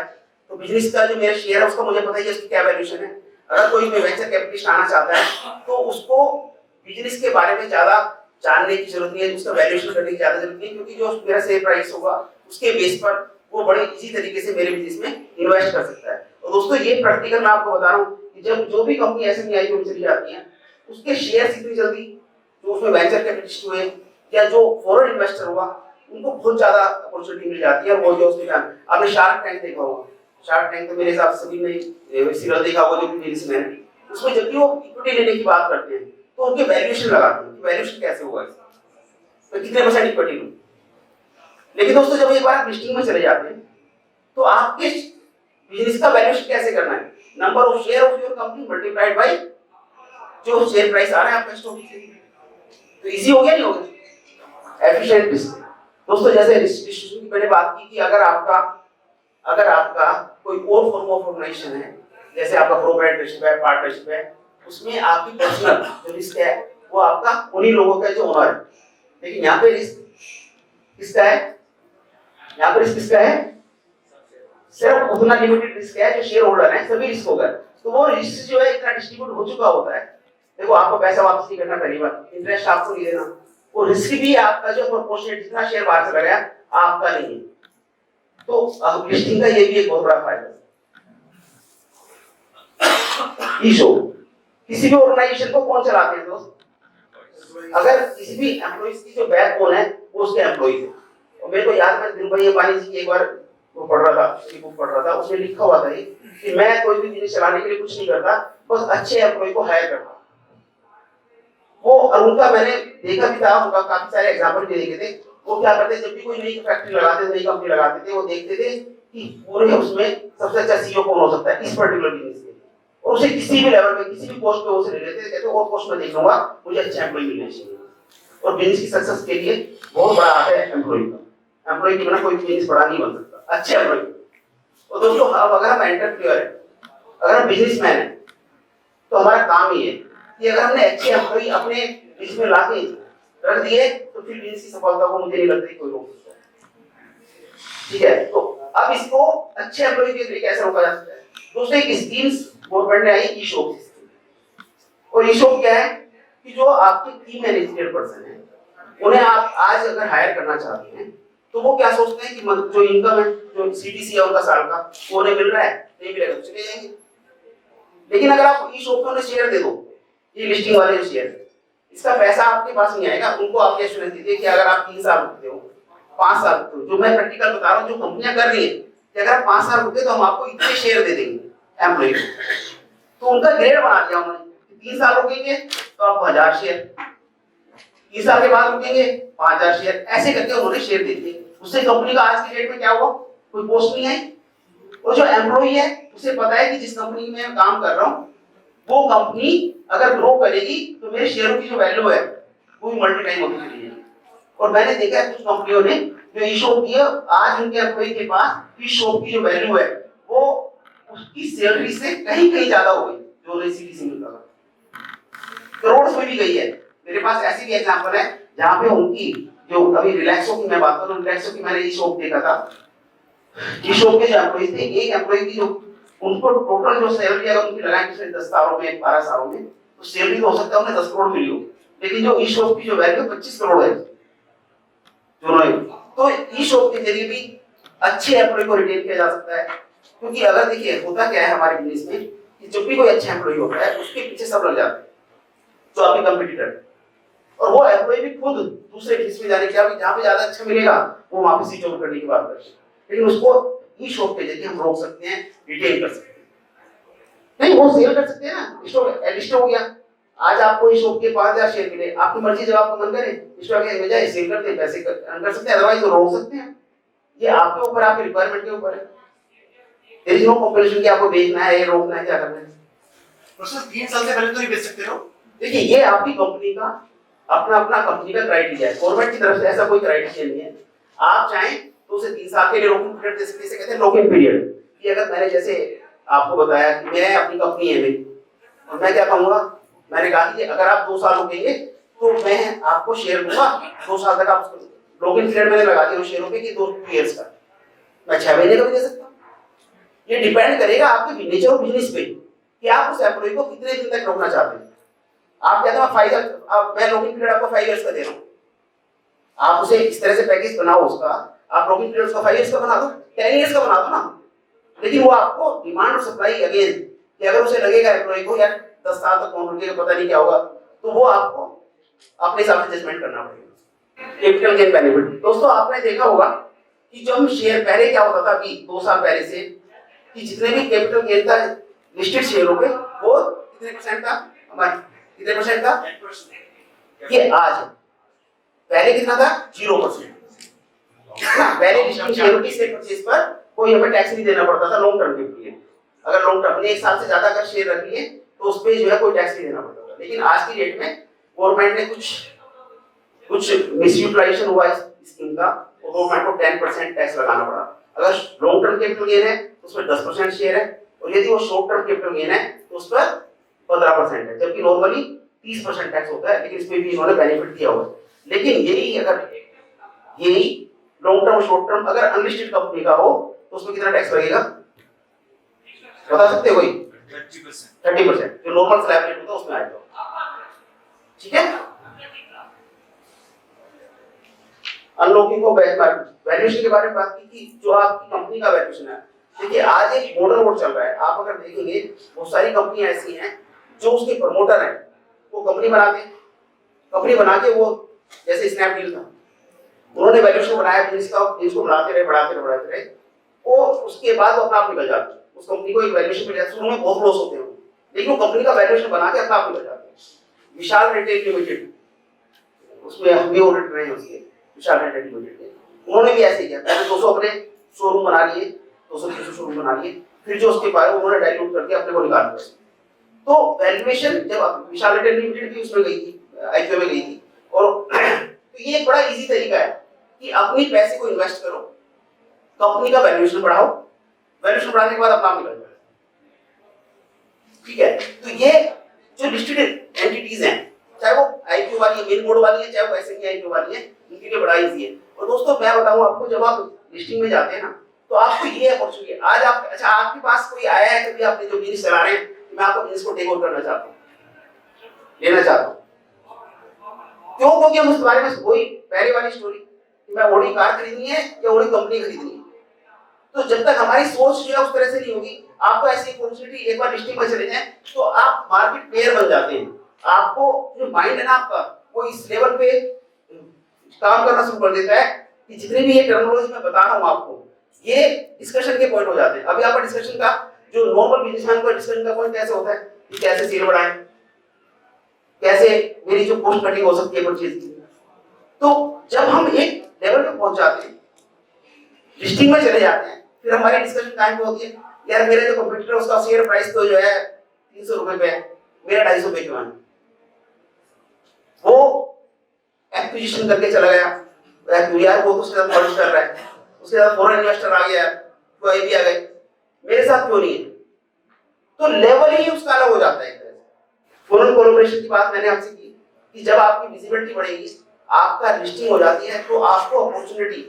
Speaker 1: तो बिजनेस का जो मेरा शेयर है उसका मुझे पता ही है उसकी क्या वैल्यूएशन है। अगर कोई वेंचर कैपिटलिस्ट आना चाहता है तो उसको बिजनेस के बारे में ज्यादा जानने की जरूरत नहीं है, उसका वैल्यूएशन करने की ज्यादा जरूरत नहीं है, क्योंकि जो मेरा शेयर प्राइस होगा उसके बेस पर वो बड़े इजी तरीके से मेरे बिजनेस में इन्वेस्ट कर सकता है। और दोस्तों, ये प्रैक्टिकल मैं आपको बता रहा हूँ कि जब जो भी कंपनी एसएमई आईपीओ में चली जाती है उसके शेयर इतनी जल्दी जो उसमें वेंचर कैपिटलिस्ट हुए या जो फॉरेन इन्वेस्टर हुआ उनको बहुत ज्यादा अपॉर्चुनिटी मिल जाती है। और वो जो उसमें आपने शार्क टैंक देखा होगा, शार्क टैंक तो मेरे हिसाब से सभी ने सीरियल देखा होगा, जो भी बिजनेसमैन है, उसमें जब भी वो इक्विटी लेने की बात करते हैं तो उनके वैल्यूएशन लगाते हैं कि वैल्यूएशन कैसे होगा, तो कितने परसेंट इक्विटी लूं। लेकिन दोस्तों, जब एक बार आप लिस्टिंग में चले जाते हैं तो आपके बिजनेस का वैल्यूएशन कैसे करना है, number of share of your company multiplied by जो शेयर प्राइस आ रहा है आपका स्टॉक एक्सचेंज, तो इजी हो गया नहीं हो गया, एफिशिएंट लिस्टिंग। दोस्तों, जैसे डिस्ट्रीब्यूशन की मैंने बात की कि अगर आपका कोई और फॉर्म ऑफ ऑर्गेनाइजेशन है, जैसे आपका प्रोप्राइटरशिप है, पार्टनरशिप है, उसमें आपकी पर्सनल जो रिस्क है वो आपका उन्हीं लोगों का जो ओनर है। लेकिन यहाँ पे रिस्क किसका है, यहाँ पे रिस्क किसका है, सिर्फ उतना लिमिटेड रिस्क है जो शेयर होल्डर है, सभी रिस्क होगा। तो वो रिस्क जो है इतना डिस्ट्रीब्यूट हो चुका होता है। देखो, आपको पैसा वापस नहीं करना पहली बार, इंटरेस्ट आपको नहीं देना, वो रिस्क भी आपका जो प्रोपोर्शनेट जितना शेयर बाहर से लगाया आपका नहीं है। तो अब लिस्टिंग का ये भी एक बहुत बड़ा फायदा है। ईशो किसी भी ऑर्गेनाइजेशन को कौन चलाते हैं दोस्त? अगर किसी भी एम्प्लॉइज की जो बैकबोन है वो उसके एम्प्लॉइज है। और मेरे को याद है धीरूभाई अंबानी जी की एक बार वो पढ़ रहा था, उसकी बुक पढ़ रहा था, उसमें लिखा हुआ था कि मैं कोई भी बिजनेस चलाने के लिए कुछ नहीं करता, बस अच्छे एम्प्लॉय को हायर करता। वो उनका मैंने देखा भी था, उनका काफी सारे एग्जांपल भी देखे थे। वो क्या करते, जब भी कोई नई फैक्ट्री लगाते थे, नई कंपनी लगाते थे, वो देखते थे कि पूरे उसमें सबसे अच्छा सीईओ कौन हो सकता है इस पर्टिकुलर बिजनेस के, और उसे किसी भी लेवल पे किसी भी पोस्ट पे उसे ले लेते थे, कहते और पोस्ट में देख लूंगा, मुझे अच्छे एम्प्लॉय मिलने चाहिए। और बिजनेस की सक्सेस के लिए बहुत बड़ा हाथ है एम्प्लॉय का। एम्प्लॉय के बिना कोई बिजनेस बड़ा नहीं बन सकता, अच्छे एम्प्लॉय। और दोस्तों अगर हम एंटरप्रेन्योर है, अगर हम बिजनेसमैन है, तो हमारा काम ही है कि अगर हमने अच्छे एम्प्लॉय अपने बिजनेस में लाके रख दिए तो फिर बिजनेस की सफलता को मुझे नहीं लगता कोई रोक सकता है। ठीक है, तो अब इसको अच्छे एम्प्लॉय के लिए कैसे रोका जा सकता है? दोस्तों एक स्कीम्स गवर्नमेंट ने आई ईशॉप स्कीम। और ईशॉप क्या है कि जो आपके टीम मैनेजमेंट पर्सन है उन्हें आप आज अगर हायर करना चाहते हैं तो वो क्या सोचते हैं कि जो इनकम है, जो सीटीसी है उनका साल का, वो उन्हें मिल रहा है, नहीं मिलेगा तो चले जाएंगे। लेकिन अगर आप ईशॉप को शेयर दे दो, ये लिस्टिंग वाले जो शेयर, इसका पैसा आपके पास नहीं आएगा। उनको आप एश्योरेंस दीजिए कि अगर आप 3 साल रुकते हो, 5 साल रुकते हो, जो मैं प्रैक्टिकल बता रहा हूँ, जो कंपनियां कर रही है कि अगर आप 5 साल रुके तो हम आपको इतने शेयर दे देंगे एम्प्लॉय को। तो उनका ग्रेड बना दिया उन्होंने, 3 साल रुकेंगे तो आपको 1000 शेयर, 3 साल के बाद रुकेंगे 5000 शेयर, ऐसे करके उन्होंने शेयर दे दिए। उससे कंपनी का आज की डेट में क्या हुआ, कोई पोस्ट नहीं आई। और जो एम्प्लॉय है उसे पता है कि जिस कंपनी में मैं काम कर रहा हूँ वो कंपनी अगर ग्रो करेगी तो मेरे शेयरों की जो वैल्यू है वो भी मल्टीप्लाई होती चली जाएगी। और मैंने देखा है कुछ कंपनियों ने जो ईशॉप की है, आज उनके एम्प्लॉय के पास ईशॉप की जो वैल्यू है वो उसकी सैलरी से कहीं कहीं ज्यादा हो गई जो उन्हें सीटीसी मिलता था, करोड़ में भी गई है। मेरे पास ऐसी भी एग्जांपल है जहां पे उनकी जो अभी रिलैक्सो की मैं बात करूं, रिलैक्सो की मैंने ईशॉप देखा था, ईशॉप के जो एम्प्लॉय थे, एक एम्प्लॉय की जो उनको टोटल जो सैलरी अगर उनकी लगाएं पिछले 10 सालों में 12 सालों में, तो सैलरी तो हो सकता है उन्हें 10 करोड़ मिली हो, लेकिन जो ईशॉप की जो वैल्यू 25 करोड़ है दोनों। तो ईशॉप के जरिए भी अच्छे एम्प्लॉय को रिटेन किया जा सकता है। क्योंकि अगर देखिए होता क्या है हमारे बिजनेस में कि जब भी कोई अच्छा एम्प्लॉय होता है उसके पीछे सब लग जाते हैं जो आपके कंपटीटर, और वो एम्प्लॉय भी खुद दूसरे बिजनेस में जाने के लिए जहां पे ज्यादा अच्छा मिलेगा वो वहां पे स्विच ओवर करने की बात करते हैं। लेकिन उसको ईशॉप के जरिए हम रोक सकते हैं, रिटेन कर सकते हैं। नहीं, वो सेल कर सकते हैं ना, स्टॉक लिस्ट हो गया, आज आपको ईशॉप के 5000 शेयर मिले, आपकी मर्जी, जब आपको मन करे स्टॉक के बजाय सेल करते हैं, पैसे कर सकते हैं, अदरवाइज तो रोक सकते हैं। ये आपके ऊपर, आपके रिक्वायरमेंट के ऊपर है। देयर इज नो कंपल्शन कि आपको बेचना है, ये रोकना है, क्या करना है।
Speaker 7: प्रोसेस 3 साल से पहले तो नहीं बेच सकते हो।
Speaker 1: देखिए ये आपकी कंपनी का अपना कंपनी का क्राइटेरिया है, गवर्नमेंट की तरफ से ऐसा कोई क्राइटेरिया नहीं है। आप चाहें तो उसे 3 साल के लिए लॉक इन पीरियड दे सकते हैं, कहते हैं लॉक इन पीरियड। कि अगर मैंने जैसे आपको बताया कि मैं अपनी कंपनी है मेरी, और मैं क्या कहूंगा, मैंने कहा कि अगर आप 2 साल रुकेंगे तो मैं आपको शेयर दूंगा 2 साल तक। आप लॉक इन पीरियड मैंने लगा दिया शेयरों पे कि 2 ईयर्स का, मैं 6 महीने का भी दे सकता हूँ। ये डिपेंड करेगा आपके नेचर ऑफ बिजनेस पे कि आप उस एम्प्लॉय को कितने दिन तक रोकना चाहते हैं। आप कहते हैं मैं लॉक इन पीरियड आपको 5 इयर्स का दे रहा हूँ, आप उसे इस तरह से पैकेज बनाओ उसका, आप लॉक इन पीरियड उसका 5 इयर्स का बना दो, 10 इयर्स का बना दो ना। लेकिन वो आपको डिमांड और सप्लाई अगेन कि अगर उसे लगेगा एम्प्लॉय को यार 10 साल तक कौन रुकेगा, पता नहीं क्या होगा, तो वो आपको अपने हिसाब से जजमेंट करना पड़ेगा। कैपिटल गेन बेनिफिट दोस्तों आपने देखा होगा कि जब हम शेयर पहले क्या होता था, अभी 2 साल पहले से, कि जितने भी कैपिटल गेन था लिस्टेड शेयरों पे वो कितने परसेंट था, हमारे कितने परसेंट था, ये आज पहले कितना था 0%। पहले लिस्टेड शेयरों की शेयर परचेज पर कोई हमें टैक्स नहीं देना पड़ता था लॉन्ग टर्म के लिए। अगर लॉन्ग टर्म ने 1 साल से ज्यादा अगर शेयर रख लिए तो उस पे जो है कोई टैक्स नहीं देना पड़ता था। लेकिन आज की डेट में गवर्नमेंट ने कुछ मिसयूटिलाइजेशन हुआ इस स्कीम का, तो गवर्नमेंट को 10% टैक्स लगाना पड़ा। अगर लॉन्ग टर्म कैपिटल गेन है तो उस पर 10% शेयर है, और यदि वो शॉर्ट टर्म कैपिटल गेन है तो उस पर 15% है, जबकि नॉर्मली 30% टैक्स होता है। लेकिन इसमें भी इन्होंने बेनिफिट दिया हुआ है। लेकिन यही लॉन्ग टर्म शॉर्ट टर्म अगर अनलिस्टेड कंपनी का हो तो उसमें कितना टैक्स लगेगा बता सकते हो कोई? 30%, जो नॉर्मल स्लैब रेट होता है उसमें आएगा। ठीक है, अनलॉकिंग को वैल्यूएशन के बारे में बात की कि जो आपकी कंपनी का वैल्यूएशन है। देखिए आज एक मॉडल वोट चल रहा है, आप अगर देखेंगे बहुत सारी कंपनियां ऐसी हैं जो उसके प्रमोटर हैं, वो कंपनी बनाते हैं, कंपनी बना के वो जैसे स्नैपडील था, उन्होंने वैल्यूएशन बनाया, बिजनेस को बढ़ाते रहे, और उसके बाद वो अपना आप निकल जाते हैं। उस कंपनी को एक वैल्यूएशन मिल जाता है, शुरू में बहुत लॉस होते हैं, लेकिन वो कंपनी का वैल्यूएशन बना के अपना आप निकल जाते हैं। विशाल रिटेल लिमिटेड, उसमें हम भी ऑडिट रहे हैं उसके, विशाल रिटेल लिमिटेड के, उन्होंने भी ऐसे किया, पहले 200 अपने शोरूम बना लिए, 200-300 शोरूम बना लिए, फिर जो उसके बाद उन्होंने डाइल्यूट करके अपने को निकाल दिया। तो वैल्यूएशन जब विशाल रिटेल लिमिटेड भी उसमें गई थी, आईपीओ में गई थी, और तो ये एक बड़ा इजी तरीका है कि अपनी पैसे को इन्वेस्ट करो, कंपनी का वैल्यूएशन बढ़ाओ, वैल्यूएशन बढ़ाने के बाद अपना निकल जाए। ठीक है, तो ये जो लिस्टेड एंटिटीज हैं, चाहे वो आईपीओ वाली है, मेन बोर्ड वाली है, चाहे वो एसएमई आईपीओ वाली है, इनके लिए बड़ा इजी है। और दोस्तों मैं बताऊं आपको, जब आप लिस्टिंग में जाते हैं ना, तो आपको ये अपॉर्चुनिटी है। आज आप, अच्छा आपके पास कोई आया है कभी, आपने जो बिजनेस चला रहे हैं, मैं आपको बिजनेस को टेक ओवर करना चाहता हूँ, लेना चाहता हूँ, क्यों? क्योंकि हम उस बारे में वही पहले वाली स्टोरी कि मैं ओडी कार खरीदनी है या ओडी कंपनी खरीदनी है, तो जब तक हमारी सोच जो है उस तरह से नहीं होगी, आपको ऐसी अपॉर्चुनिटी एक बार लिस्टिंग में चले जाए तो आप मार्केट प्लेयर बन जाते हैं। आपको जो माइंड है ना आपका, वो इस लेवल पे काम करना शुरू कर देता है कि जितनी भी ये टर्मिनोलॉजी मैं बता रहा हूँ आपको, ये डिस्कशन के पॉइंट हो जाते हैं। अभी आपका डिस्कशन का जो नॉर्मल बिजनेसमैन का डिस्कशन का पॉइंट कैसे होता है कि कैसे सेल बढ़ाएं, कैसे मेरी जो कॉस्ट कटिंग हो सकती है परचेज की। तो जब हम एक लेवल पे पहुंच जाते हैं, लिस्टिंग में चले जाते हैं, फिर हमारी डिस्कशन टाइम पे होती है, यार मेरे जो कंपटीटर है उसका शेयर प्राइस तो जो है 300 रुपए पे है, मेरा 250 रुपए क्यों है? वो एक्विजिशन करके चला गया, यार वो तो उसके साथ मर्ज कर रहा है, उसके साथ फॉरेन इन्वेस्टर आ गया, कोई भी आ गए, मेरे साथ क्यों नहीं है? तो लेवल ही उसका अलग हो जाता है। फॉरेन कोलैबोरेशन की बात मैंने आपसे की कि जब आपकी विजिबिलिटी बढ़ेगी, आपका लिस्टिंग हो जाती है, तो आपको अपॉर्चुनिटी,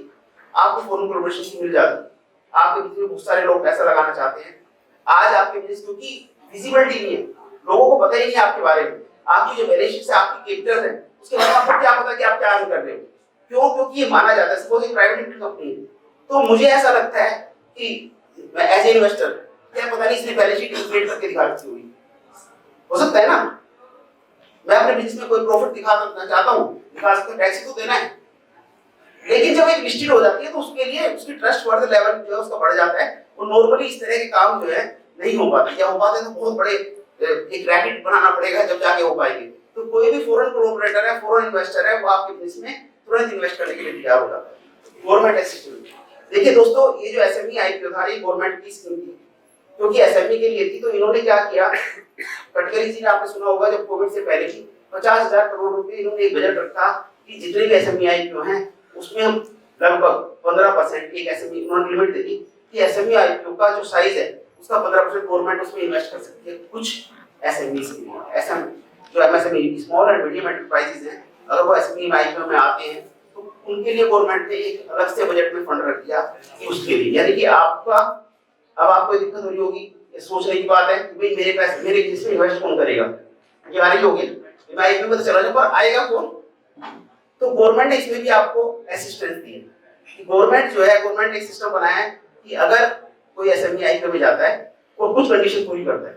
Speaker 1: आपको फॉरेन कोलैबोरेशन की मिल जाती है। आपके बिजनेस में बहुत सारे लोग पैसा लगाना चाहते हैं। आज आपके बिजनेस क्योंकि विजिबिलिटी नहीं है, लोगों को पता ही नहीं आपके बारे में, आपकी जो बैलेंस शीट है, आपकी कैपिटल है, उसके बारे में आपको क्या पता कि आप क्या अर्न कर रहे हो? क्यों? क्योंकि ये माना जाता है, सपोज एक प्राइवेट लिमिटेड कंपनी है, तो मुझे ऐसा लगता है कि मैं एज ए इन्वेस्टर, क्या पता नहीं इसने बैलेंस शीट इंक्लूड करके दिखा दी हुई हो सकता है ना, मैं अपने बिजनेस में कोई प्रॉफिट दिखाना चाहता हूँ, दिखा सकता हूँ, टैक्स तो देना है। लेकिन जब एक लिस्टेड हो जाती है तो उसके लिए उसकी ट्रस्ट वर्थ लेवल जो है उसका बढ़ जाता है, और नॉर्मली इस तरह के काम जो है नहीं हो पाते, या हो पाते तो बहुत बड़े एक रैकेट बनाना पड़ेगा जब जाके हो पाएंगे। तो कोई भी फॉरेन कोलैबोरेटर है, फॉरेन इन्वेस्टर है, वो आपके बिजनेस में तुरंत इन्वेस्ट करने के लिए तैयार हो जाता है। गवर्नमेंट असिस्टेंस, देखिए दोस्तों, ये जो एसएमई आईपीओ था, ये गवर्नमेंट की स्कीम थी, क्योंकि एसएमई के लिए थी। तो इन्होंने क्या किया, गडकरी जी ने आपने सुना होगा जब कोविड से पहले की 50,000 करोड़ रुपए इन्होंने एक बजट रखा कि जितने भी एसएमई आईपीओ हैं उसमें हम लगभग 15% एक एसएमई, उन्होंने लिमिट दे दी कि एसएमई आईपीओ का जो साइज है उसका 15% गवर्नमेंट उसमें इन्वेस्ट कर सकती है। कुछ एसएमईस जो MSME small and medium enterprises हैं, अगर वो एसएमई आईपीओ में आते हैं तो उनके लिए गवर्नमेंट ने एक अलग से बजट में फंड रख दिया कि उसके लिए, यानी कि आपका अब आपको दिक्कत हो रही होगी, ये सोचने की बात है कि भाई मेरे पैसे मेरे बिजनेस में इन्वेस्ट कौन करेगा, ये आ रही होगी, मैं आईपीओ में तो चला जाऊं पर आएगा कौन? तो गवर्नमेंट ने इसमें भी आपको असिस्टेंस दी है कि गवर्नमेंट जो है, गवर्नमेंट ने एक सिस्टम बनाया है कि अगर कोई एसएमई आईपीओ में जाता है और कुछ कंडीशन पूरी करता है,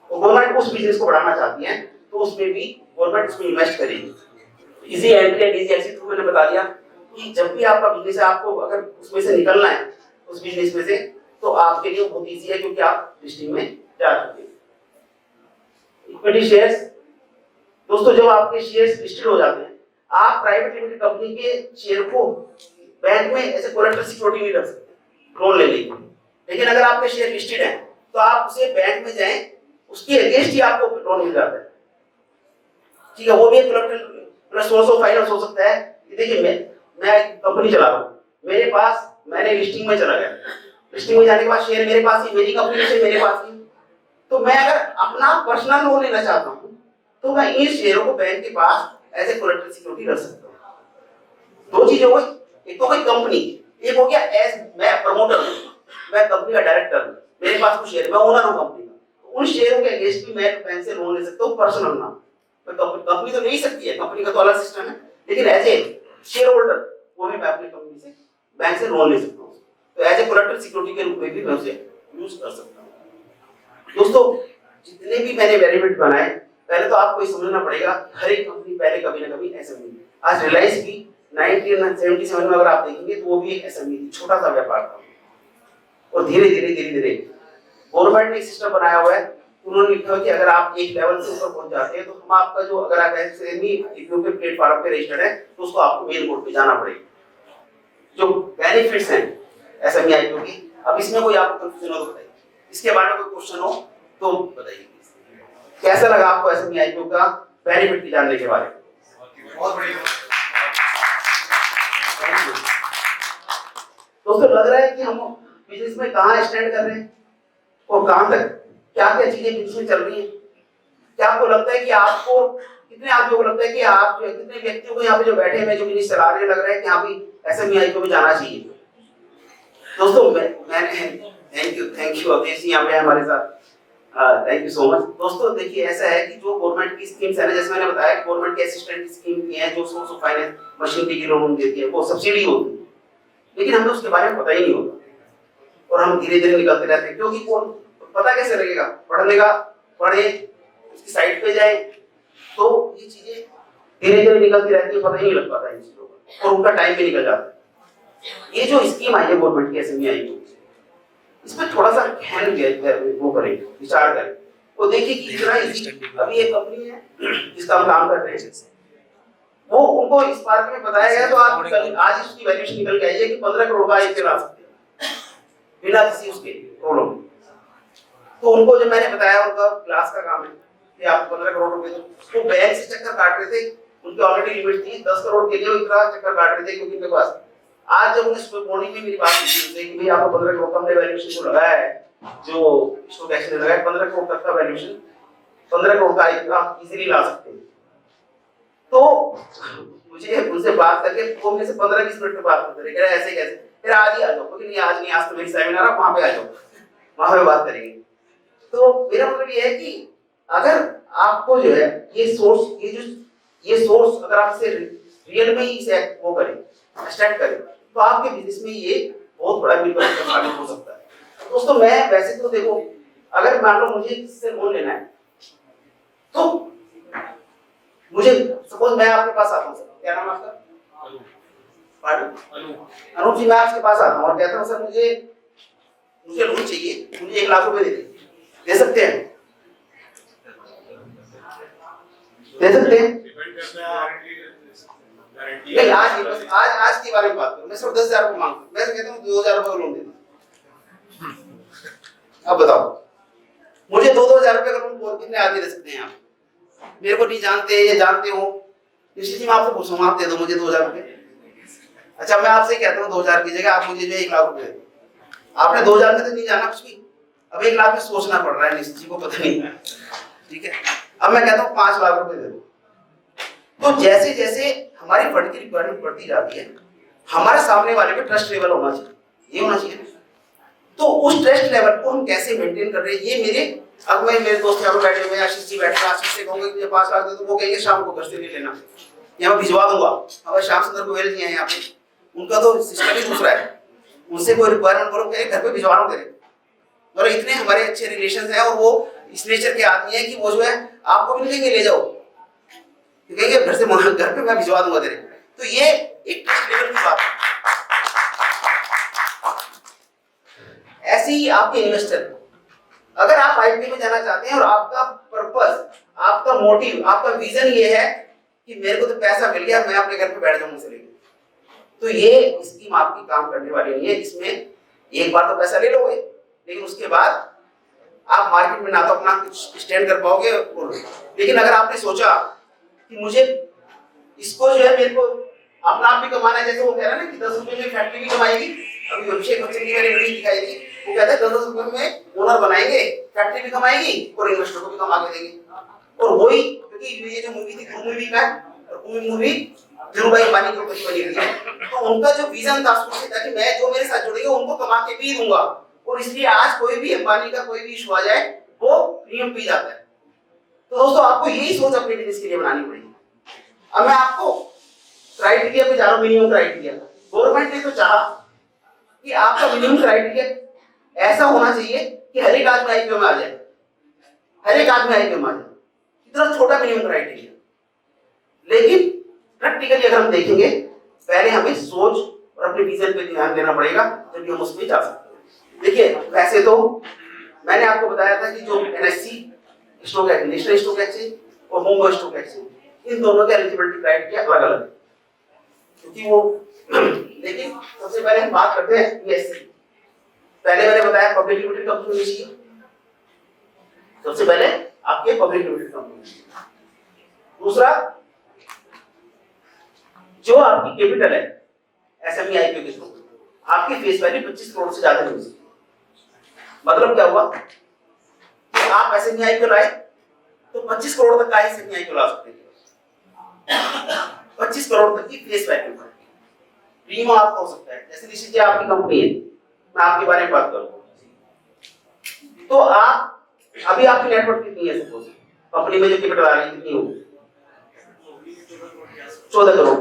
Speaker 1: तो गवर्नमेंट उस बिजनेस को बढ़ाना चाहती है, तो उसमें भी गवर्नमेंट उसमें इन्वेस्ट करेगी। Easy entry and easy exit मैंने बता दिया कि जब भी आपका बिजनेस है, आपको अगर उसमें से निकलना है उस बिजनेस में से, तो आपके लिए बहुत इजी है क्योंकि आप लिस्टिंग में जा चुके हैं। इक्विटी शेयर्स, दोस्तों जब आपके शेयर्स लिस्टेड हो जाते हैं, आप प्राइवेट लिमिटेड कंपनी के शेयर को बैंक में ऐसे कोलेटरल सिक्योरिटी नहीं रख सकते लोन लेने के लिए, लेकिन अगर आपके शेयर लिस्टेड हैं तो आप उसे बैंक में जाएं, उसके अगेंस्ट ही आपको लोन मिल जाता है। ठीक है, वो भी एक कोलेटरल सोर्स ऑफ फाइनेंस हो सकता है। देखिए मैं कंपनी चला रहा हूँ, मेरे पास, मैंने लिस्टिंग में चला गया, लिस्टिंग में जाने के बाद शेयर मेरे पास ही, मेरी कंपनी से मेरे पास ही, तो मैं अगर अपना पर्सनल लोन लेना चाहता हूँ तो मैं इन शेयरों को बैंक के पास एज ए कोलेटरल सिक्योरिटी रख सकता हूँ। दो चीज हो गई, एक तो कोई कंपनी, एक हो गया एज मैं प्रमोटर हूँ, मैं कंपनी का डायरेक्टर हूँ, मेरे पास कुछ शेयर, मैं ओनर हूँ कंपनी का, तो उन शेयरों के अगेंस्ट भी मैं बैंक से लोन ले सकता हूँ पर्सनल नाम। कंपनी तो ले ही सकती है, कंपनी का तो अलग सिस्टम है, लेकिन एज ए शेयर होल्डर वो भी मैं अपनी कंपनी से बैंक से लोन ले सकता हूँ। तो एज ए कोलेटरल सिक्योरिटी के रूप में भी मैं उसे यूज कर सकता हूँ। दोस्तों जितने भी मैंने बेनिफिट बनाए, पहले तो आपको ये समझना पड़ेगा हर एक कंपनी पहले कभी ना कभी एसएमई। आज रिलायंस भी 1977 में अगर आप देखेंगे तो वो भी एक एसएमई थी, छोटा सा व्यापार था। और धीरे धीरे गवर्नमेंट ने एक सिस्टम बनाया हुआ है, उन्होंने लिखा है कि अगर आप एक लेवल से ऊपर पहुंच जाते हैं तो हम आपका जो अगर आप एसएमई इक्विटी प्लेटफॉर्म पे रजिस्टर्ड है तो उसको आपको मेन बोर्ड पे जाना पड़ेगा। जो बेनिफिट्स हैं एसएमई आईपीओ की, अब इसमें कोई आपको कंफ्यूजन हो तो बताइए, इसके बारे में कोई क्वेश्चन हो तो बताइए। कैसा लगा आपको एसएमई आईपीओ का बेनिफिट जानने के बारे में?
Speaker 7: बहुत बढ़िया।
Speaker 1: दोस्तों लग रहा है कि हम बिजनेस में कहाँ स्टैंड कर रहे हैं और कहाँ तक क्या क्या चीजें बिजनेस में चल रही हैं। क्या आपको लगता है कि आपको कितने आदमियों को लगता है कि आप जो कितने व्यक्तियों को यहाँ पे जो बैठे हैं जो बिजनेस चला रहे हैं लग रहा है कि यहाँ भी एसएमई आईपीओ में जाना चाहिए? दोस्तों मैंने थैंक यू अवधेश जी यहाँ पे हमारे साथ, थैंक यू सो मच। दोस्तों देखिए ऐसा है कि जो गवर्नमेंट की स्कीम्स है ना, जैसे मैंने बताया कि गवर्नमेंट की असिस्टेंट स्कीम की है जो सोर्स ऑफ फाइनेंस मशीनरी की लोन देती है, वो सब्सिडी होती है, लेकिन हमें उसके बारे में पता ही नहीं होता और हम धीरे धीरे निकलते रहते हैं। क्योंकि कौन पता कैसे लगेगा? पढ़ने का पढ़े उसकी साइट पे जाए तो ये चीजें धीरे धीरे निकलती रहती है, पता ही नहीं लग पाता इन चीजों का और उनका टाइम भी निकल जाता है। ये जो स्कीम आई है गवर्नमेंट की एसएमई आई है, इसमें थोड़ा सा गहन वो करें, विचार करें। वो देखिए कि इतना इजी, अभी एक कंपनी है जिसका हम काम कर रहे हैं, वो उनको इस पार्क में बताया गया तो आज उसकी वैल्यूएशन निकल के आई है कि 15 करोड़ का एक ला सकते हैं बिना किसी उसके प्रॉब्लम। तो उनको जब मैंने बताया उनका क्लास का काम है कि आप 15 करोड़ रुपए दो, तो बैंक से चक्कर काट रहे थे, उनकी ऑलरेडी लिमिट थी 10 करोड़ के लिए, वो इतना चक्कर काट रहे थे क्योंकि उनके पास। आज जब उन्हें सुबह मॉर्निंग में मेरी बात हुई कि भाई आपको 15 करोड़ का हमने वैल्यूएशन जो लगाया है, जो स्टॉक एक्सचेंज ने लगाया 15 करोड़ तक का वैल्यूएशन, 15 करोड़ का आईपीओ आप इजीली ला सकते हैं। तो मुझे उनसे बात करके वो मेरे से 15-20 मिनट में बात करते रहे, कह रहे ऐसे कैसे, फिर आज ही आ जाओ, क्योंकि नहीं आज नहीं, आज तो मेरी सेमिनार है, वहां पे आ जाओ, वहां पे बात करेंगे। तो मेरा मतलब ये है कि अगर आपको जो है ये सोर्स अगर आप इसे रियल में ही इसे वो करें, स्टार्ट करें, तो आपके बिजनेस में ये बहुत बड़ा बिल्कुल साबित हो सकता है। दोस्तों मैं वैसे तो देखो, अगर मान लो मुझे किसी से लोन लेना है तो मुझे सपोज मैं आपके पास आता हूँ, सर क्या नाम है आपका? अनूप जी, मैं आपके पास आता हूँ और कहता हूँ सर मुझे लोन चाहिए, मुझे 1 लाख रुपए दे सकते हैं? दे सकते हैं? नहीं, आज के बारे में बात करूं, मैं सिर्फ 10,000 रुपए मांगता हूं, मैं तो कहता हूं 2,000 रुपए का लोन दे दो। अब बताओ मुझे 2,000 रुपए का लोन कितने आदमी दे सकते हैं? आप मेरे को नहीं जानते या जानते हो, निश्चित ही मैं आपसे पूछूंगा, आप दे दो मुझे 2,000 रुपए। अच्छा मैं आपसे कहता हूँ 2,000 की जगह आप मुझे जो 1 लाख रुपए दे दो। आपने 2,000 में तो नहीं जाना कुछ भी, अब 1 लाख में सोचना पड़ रहा है, निश्चित जी को पता नहीं है, ठीक है। अब मैं कहता हूँ 5 लाख रुपए दे दो। तो जैसे जैसे हमारी फंड की रिक्वायरमेंट बढ़ती जाती है, हमारे सामने वाले पे ट्रस्ट लेवल होना चाहिए, ये होना चाहिए। तो उस ट्रस्ट लेवल को हम कैसे मेंटेन कर रहे हैं, ये मेरे दोस्त यहाँ पे बैठे हुए हैं, आशीष जी बैठे हैं, आशीष से कहूंगा कि मुझे 5 लाख दे दो, वो कहेंगे शाम को घर से ले लेना, या मैं भिजवा दूंगा। अब श्याम सुंदर गोयल जी हैं यहाँ पे, उनका तो सिस्टम ही दूसरा है, उनसे कोई रिक्वायरमेंट करो कहेंगे घर पे भिजवा रहा हूँ तेरे, और इतने हमारे अच्छे रिलेशन है और वो इस नेचर के आदमी है कि वो जो है आपको भी नहीं ले जाओ, कहेंगे घर पे मैं भिजवा दूंगा तेरे। तो ये एक ट्रस्ट लेवल की बात है। ऐसे ही आपके इन्वेस्टर, अगर आप आईपीओ में जाना चाहते हैं और आपका पर्पस, आपका मोटिव, आपका विजन ये है कि मेरे को तो पैसा मिल गया, मैं अपने घर पे बैठ जाऊंगा से लेके, तो ये स्कीम आपकी काम करने वाली नहीं है। इसमें एक बार तो पैसा ले लोगे, लेकिन उसके बाद आप मार्केट में ना तो अपना कुछ स्टैंड कर पाओगे, लेकिन अगर आपने सोचा कि मुझे इसको जो है मेरे को अपना आप भी कमाना है, जैसे वो कह रहा है ना कि 10 रुपए में फैक्ट्री भी कमाएगी, अभी अभिषेक बच्चन की मैंने वीडियो दिखाई थी, वो कहता है 10 रुपए में ओनर बनाएंगे, फैक्ट्री भी कमाएगी और इन्वेस्टर को भी कमा के देंगे। और वही क्योंकि ये जो मूवी थी वो मूवी का है, और वो मूवी धीरूभाई अंबानी के ऊपर बनी हुई है, तो उनका जो विजन था सोचता था कि मैं जो मेरे साथ जुड़ेंगे उनको कमा के भी दूंगा, और इसलिए आज कोई भी अंबानी का कोई भी इशू आ जाए वो प्रीमियम पी जाता है। तो दोस्तों आपको यही सोच अपने बिजनेस के लिए बनानी पड़ेगी। अब मैं आपको क्राइटेरिया पे जा रहा हूं, मिनिमम क्राइटेरिया। गवर्नमेंट ने तो चाहा कि आपका मिनिमम क्राइटेरिया ऐसा होना चाहिए कि हर एक आदमी आईपीओ में आ जाए, हर एक आदमी आईपीओ में आ जाए, इतना छोटा मिनिमम क्राइटेरिया। लेकिन प्रैक्टिकली अगर हम देखेंगे, पहले हमें सोच और अपने विजन पे ध्यान देना पड़ेगा, तभी हम उसमें जा सकते हैं। देखिए, वैसे तो मैंने आपको बताया था कि जो NSC stock exchange, national stock exchange और मुंबई स्टॉक एक्सचेंज, इन दोनों के एलिजिबिलिटी क्राइटेरिया अलग अलग है, क्योंकि वो लेकिन सबसे पहले हम बात करते हैं पीएससी। पहले मैंने बताया पब्लिक लिमिटेड कंपनी होनी चाहिए, सबसे पहले आपके पब्लिक लिमिटेड कंपनी। दूसरा, जो आपकी कैपिटल है एसएमई आईपीओ के थ्रू, आपकी फेस वैल्यू 25 करोड़ से ज्यादा नहीं हो सकती। मतलब क्या हुआ कि आप एसएमई आईपीओ लाए तो 25 करोड़ तक का एसएमई आईपीओ ला सकते हैं, 25 करोड़ तक की फेस वैल्यू का प्रीमियम आपका हो सकता है। जैसे लीजिए आपकी कंपनी है, मैं आपके बारे में बात करूं तो आप अभी आपकी नेटवर्क कितनी है, सपोज कंपनी में जो कैपिटल आ रही है कितनी होगी, 14 करोड़।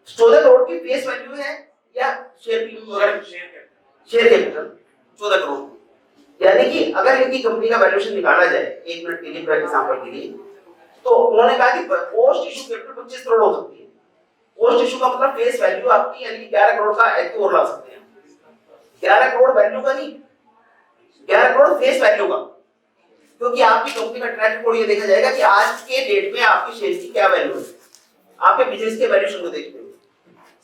Speaker 1: 14 करोड़ की फेस वैल्यू है या शेयर प्रीमियम वगैरह, शेयर कैपिटल 14 करोड़। यानी कि अगर इनकी कंपनी का वैल्यूएशन निकाला जाए, 1 मिनट के लिए फॉर एग्जांपल के लिए, तो उन्होंने कहा कि पोस्ट इशू कैपिटल 25 करोड़ हो सकती है। पोस्ट इशू का मतलब फेस वैल्यू आपकी यानी कि 11 करोड़ का एक और ला सकते हैं, 11 करोड़ वैल्यू का नहीं, 11 करोड़ फेस वैल्यू का, क्योंकि आपकी कंपनी का ट्रैक रिकॉर्ड ये देखा जाएगा कि आज के डेट में आपकी शेयर की क्या वैल्यू है, आपके बिजनेस के वैल्यूएशन को देखते हुए।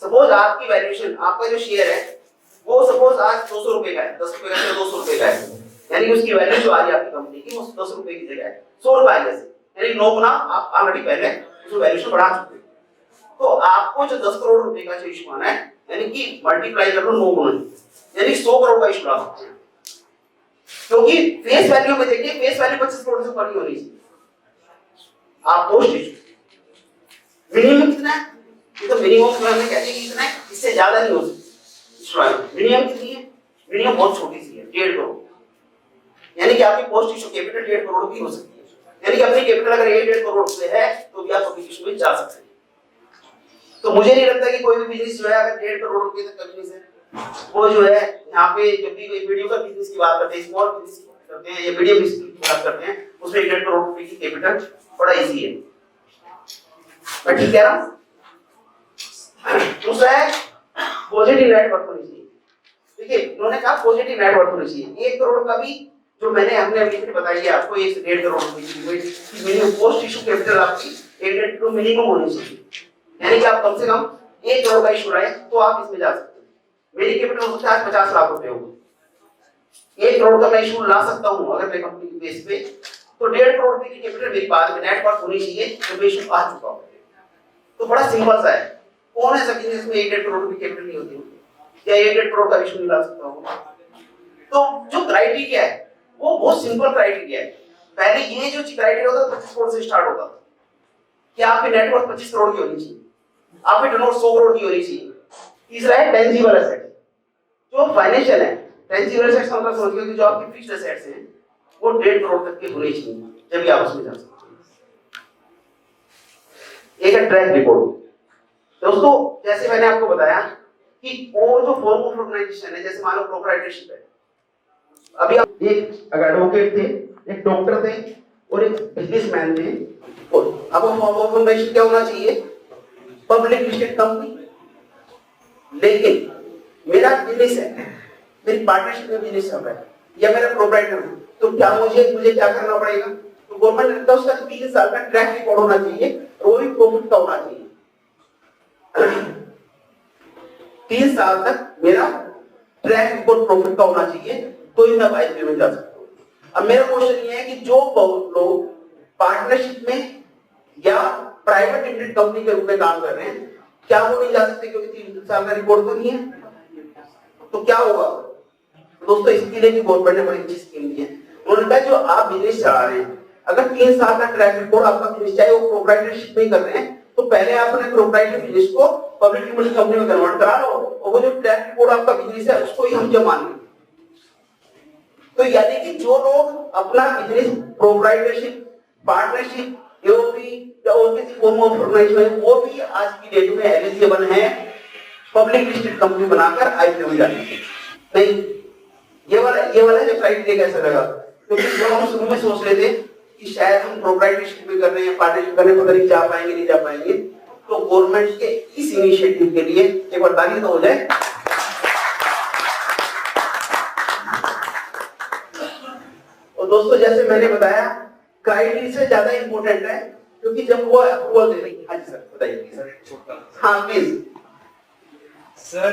Speaker 1: सपोज आपकी वैल्यूएशन, आपका जो शेयर है वो सपोज आज 200 रुपए का है, 10 रुपए का शेयर 200 रुपए का है, यानी कि उसकी वैल्यू जो आ रही है आपकी कंपनी की वो 10 रुपए की जगह 100 रुपए आ जैसे, यानी 9 गुना आप ऑलरेडी पहले उसको वैल्यूएशन बढ़ा चुके हैं। तो आपको जो 10 करोड़ रुपए का जो इशू आना है, यानी कि मल्टीप्लाई कर लो 9 गुना, यानी 100 करोड़ का इशू ला सकते हैं। क्योंकि फेस वैल्यू में देखिए, फेस वैल्यू 25 करोड़ से ऊपर नहीं होनी चाहिए। आप पोस्ट इशू मिनिमम कितना है, तो मिनिमम हमें कहते हैं कि इतना है, इससे ज्यादा नहीं हो सकती। मिनिमम कितनी है, मिनिमम बहुत छोटी सी है, 1.5 करोड़, यानी कि आपकी पोस्ट इशू कैपिटल 1.5 करोड़ की हो सकती है। यानी कि अपनी कैपिटल अगर 1.5 करोड़ से है तो भी आप पब्लिक इशू में जा सकते हैं। तो मुझे नहीं लगता कि कोई भी बिजनेस जो है अगर 1.5 करोड़ रुपए तक का बिजनेस है, वो जो है यहाँ पे जब भी कोई वीडियो का बिजनेस की बात करते हैं, स्मॉल बिजनेस की बात करते हैं या मीडियम बिजनेस की बात करते हैं, उसमें 1.5 करोड़ रुपए की कैपिटल बड़ा इजी है। मैं ठीक कह रहा हूँ? दूसरा है पॉजिटिव नेट वर्थ होनी चाहिए। देखिए, उन्होंने कहा पॉजिटिव नेट वर्थ होनी चाहिए। 1 करोड़ का भी जो हमने अभी बताई है आपको, 1 से 1.5 करोड़ रुपए की limit, minimum post issue capital आपकी 1.5 करोड़ मिनिमम होनी चाहिए। यानी कि आप कम से कम 1 करोड़ का इशू लाए तो आप इसमें जा सकते हैं। मेरी कैपिटल हो सकता है 50 लाख रुपए हो, 1 करोड़ का मैं इशू ला सकता हूँ अगर मैं कंपनी की बेस पे, तो 1.5 करोड़ रुपए की कैपिटल मेरी बाद में नेट वर्थ होनी चाहिए जब मैं इशू आ चुका हूँ। तो बड़ा सिंपल सा है, कौन है सभी जिसमें 1.5 करोड़ की कैपिटल नहीं होती या 1.5 करोड़ का इशू नहीं ला सकता हूँ? तो जो क्राइटेरिया है वो बहुत सिंपल क्राइटेरिया है। पहले ये जो क्राइटेरिया होता था 25 करोड़ से स्टार्ट होता था कि आपकी नेटवर्थ 25 करोड़ की होनी चाहिए, आपकी टर्नओवर 100 करोड़ की होनी चाहिए। तीसरा है टेंजिबल एसेट, जो फाइनेंशियल है। टेंजिबल एसेट्स का मतलब समझिए कि जो आपकी फिक्स्ड एसेट्स हैं वो 1.5 करोड़ तक के होने चाहिए, जब भी आप उसमें जा सकते हैं। एक है ट्रैक रिकॉर्ड। दोस्तों, जैसे मैंने आपको बताया कि वो जो फॉर्म ऑफ ऑर्गेनाइजेशन है, जैसे मान लो प्रोप्राइटरशिप है, अभी आप एक एडवोकेट थे, एक डॉक्टर थे और एक बिजनेसमैन थे, और अब फॉर्म ऑफ ऑर्गेनाइजेशन क्या होना चाहिए, पब्लिक लिस्टेड कंपनी। लेकिन मेरा बिजनेस है, मेरी पार्टनरशिप में बिजनेस चल रहा है या मेरा प्रोप्राइटर है, तो क्या मुझे क्या करना पड़ेगा, तो गवर्नमेंट का उसका 3 साल का ट्रैक रिकॉर्ड होना चाहिए और वो भी प्रॉफिट का होना चाहिए। 3 साल तक मेरा ट्रैक रिकॉर्ड प्रॉफिट का होना चाहिए, तो ही मैं आईपीओ में जा सकता हूँ। अब मेरा क्वेश्चन ये है कि जो लोग पार्टनरशिप में या प्राइवेट लिमिटेड कंपनी के रूप में काम कर रहे हैं, क्या वो नहीं जा सकते क्योंकि 3 साल का रिकॉर्ड तो नहीं है? तो क्या होगा दोस्तों, इसके लिए भी गवर्नमेंट ने बड़ी अच्छी स्कीम दी है। उन्होंने कहा जो आप बिजनेस चला रहे हैं, अगर 3 साल का ट्रैक रिकॉर्ड आपका बिजनेस, चाहे वो प्रोप्राइटरशिप में कर रहे हैं, तो पहले आप अपने प्रोप्राइटरी बिजनेस को पब्लिक लिमिटेड कंपनी में कन्वर्ट करा लो और वो जो ट्रैक रिकॉर्ड आपका बिजनेस है उसको ही हम जमा लेंगे। तो यानी कि जो लोग अपना बिजनेस प्रोप्राइटरशिप, पार्टनरशिप जो भी और किसी फॉर्म ऑफ ऑर्गेनाइजेशन है वो भी आज की डेट में एलिजिबल है पब्लिक लिस्टेड कंपनी बनाकर आईपीओ में जाने के। नहीं, ये वाला जो क्राइटेरिया कैसा लगा, क्योंकि जो हम शुरू में सोच रहे थे कि शायद हम प्रोप्राइटरशिप में कर रहे हैं, पार्टनरशिप करने पता नहीं जा पाएंगे नहीं जा पाएंगे, तो गवर्नमेंट के इस इनिशिएटिव के लिए एक बार ताली तो हो जाए। और दोस्तों जैसे मैंने बताया क्राइटेरिया से ज्यादा इंपॉर्टेंट है, क्योंकि जब वो अप्रूवल दे रही। हाँ जी सर बताइए सर। हाँ प्लीज
Speaker 7: सर,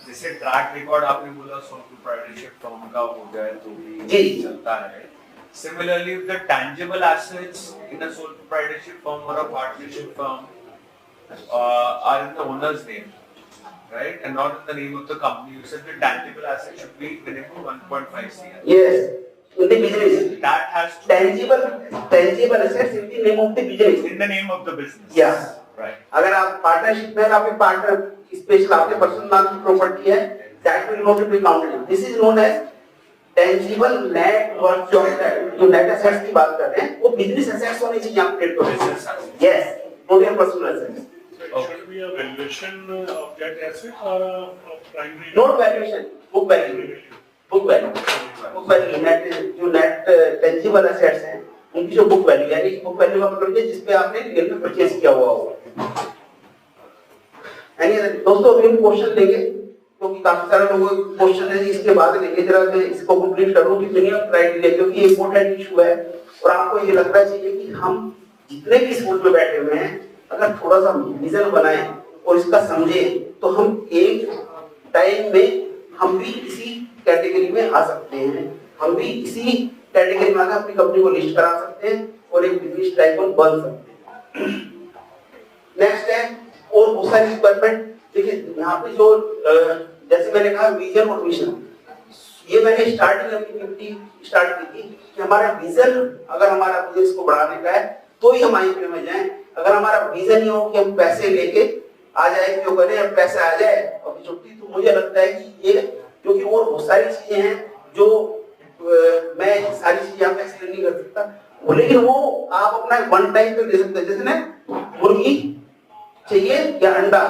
Speaker 7: जैसे ट्रैक रिकॉर्ड आपने बोला सोल प्रोप्राइटरशिप फर्म का हो जाए तो भी
Speaker 1: जी
Speaker 7: चलता है। Similarly, the tangible assets in a sole proprietorship firm or a partnership firm are in the owner's name, right, and not in the name of the company. You said the tangible asset should be minimum 1.5 CR.
Speaker 1: yes in the business
Speaker 7: That has to
Speaker 1: tangible assets in the name of the business,
Speaker 7: in the name of the business.
Speaker 1: yeah
Speaker 7: Right.
Speaker 1: अगर आप partnership में आपके partner special आपके personal नाम की property है, that will not be counted. This is known as tangible net worth। जो net assets की बात कर रहे हैं वो बिजनेस एसेट्स होने चाहिए आप trade
Speaker 7: Business assets.
Speaker 1: Yes not your personal assets.
Speaker 8: Should be a valuation of that asset or a primary?
Speaker 1: Note valuation, book value net जो नेट टेंजिबल एसेट्स हैं उनकी जो बुक वैल्यू यानी बुक वैल्यू का मतलब है जिस पे आपने रियल में परचेज किया हुआ होगा। यानी दोस्तों अभी हम क्वेश्चन लेंगे क्योंकि काफी सारे लोगों के क्वेश्चन है, इसके बाद लेंगे। जरा मैं इसको कंप्लीट करूं कि मिनिमम क्राइटेरिया, क्योंकि ये इंपॉर्टेंट इशू है और आपको ये लगना चाहिए कि हम जितने भी स्कूल में बैठे हुए हैं अगर थोड़ा सा विजन बनाएं और इसका समझें तो हम एक टाइम में हम भी इसी कैटेगरी में आ सकते हैं, हम भी इसी कैटेगरी में आकर अपनी कंपनी को लिस्ट करा सकते हैं और एक बिजनेस टाइप बन सकते हैं। नेक्स्ट है और बहुत सारी रिक्वायरमेंट। देखिए यहाँ पे जो जैसे मैंने कहा विजन और मिशन, ये मैंने स्टार्टिंग अपनी एक्टिविटी स्टार्ट की थी कि हमारा विजन अगर हमारा बिजनेस को बढ़ाने का है तो ही हम आईपीओ में जाएं। अगर हमारा विजन ये हो कि हम पैसे लेके आ जाए आईपीओ करें और पैसे आ जाए और छुट्टी, तो मुझे लगता है कि ये क्योंकि और बहुत सारी चीजें हैं जो मैं सारी चीजें यहाँ पे एक्सप्लेन नहीं कर सकता, लेकिन वो आप अपना वन टाइम पे ले सकते हैं। जैसे ना मुर्गी चाहिए या अंडा,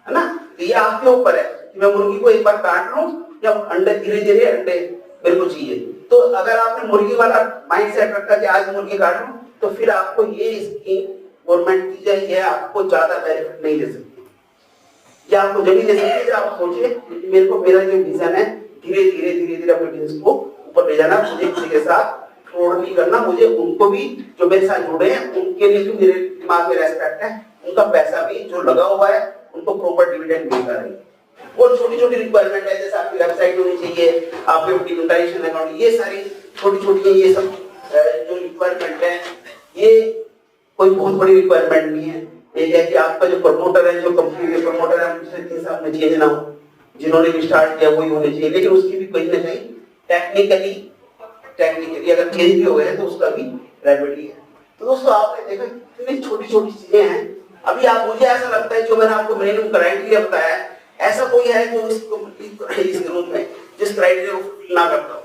Speaker 1: है ना, तो ये आपके ऊपर है कि मैं मुर्गी को एक बार काट लूं या अंडे धीरे धीरे अंडे मेरे को चाहिए। तो अगर आपने मुर्गी वाला माइंड सेट रखा कि आज मुर्गी काट लूं तो फिर आपको ये स्कीम गवर्नमेंट की जाए ये आपको ज्यादा बेनिफिट नहीं दे सकती, या आपको जब भी दे सकती है जब आप सोचिए मेरे को मेरा जो विजन है धीरे धीरे अपने बिजनेस को ऊपर ले जाना, मुझे किसी के साथ फ्रॉड नहीं करना, मुझे उनको भी जो मेरे साथ जुड़े हैं उनके लिए भी मेरे दिमाग में रेस्पेक्ट है, उनका पैसा भी जो लगा हुआ है उनको प्रॉपर डिविडेंड मिलता रहे। और छोटी छोटी रिक्वायरमेंट है जैसे आपकी वेबसाइट होनी चाहिए, आपके डिमोनेटाइजेशन अकाउंट, ये सारी छोटी छोटी ये सब जो रिक्वायरमेंट है ये कोई बहुत बड़ी रिक्वायरमेंट नहीं है। एक है कि आपका जो प्रमोटर है, जो कंपनी के प्रमोटर है, पिछले 3 साल में चेंज ना हो, जिन्होंने भी स्टार्ट किया वही होने चाहिए, लेकिन उसकी भी कहीं ना कहीं टेक्निकली अगर चेंज भी हो गए तो उसका भी रेमेडी है। तो दोस्तों आपने देखा कितनी छोटी छोटी चीजें हैं। अभी आप मुझे ऐसा लगता है जो मैंने आपको मिनिमम क्राइटेरिया बताया ऐसा कोई है जो इस ग्रुप में जिस क्राइटेरिया को फुलफिल ना करता हो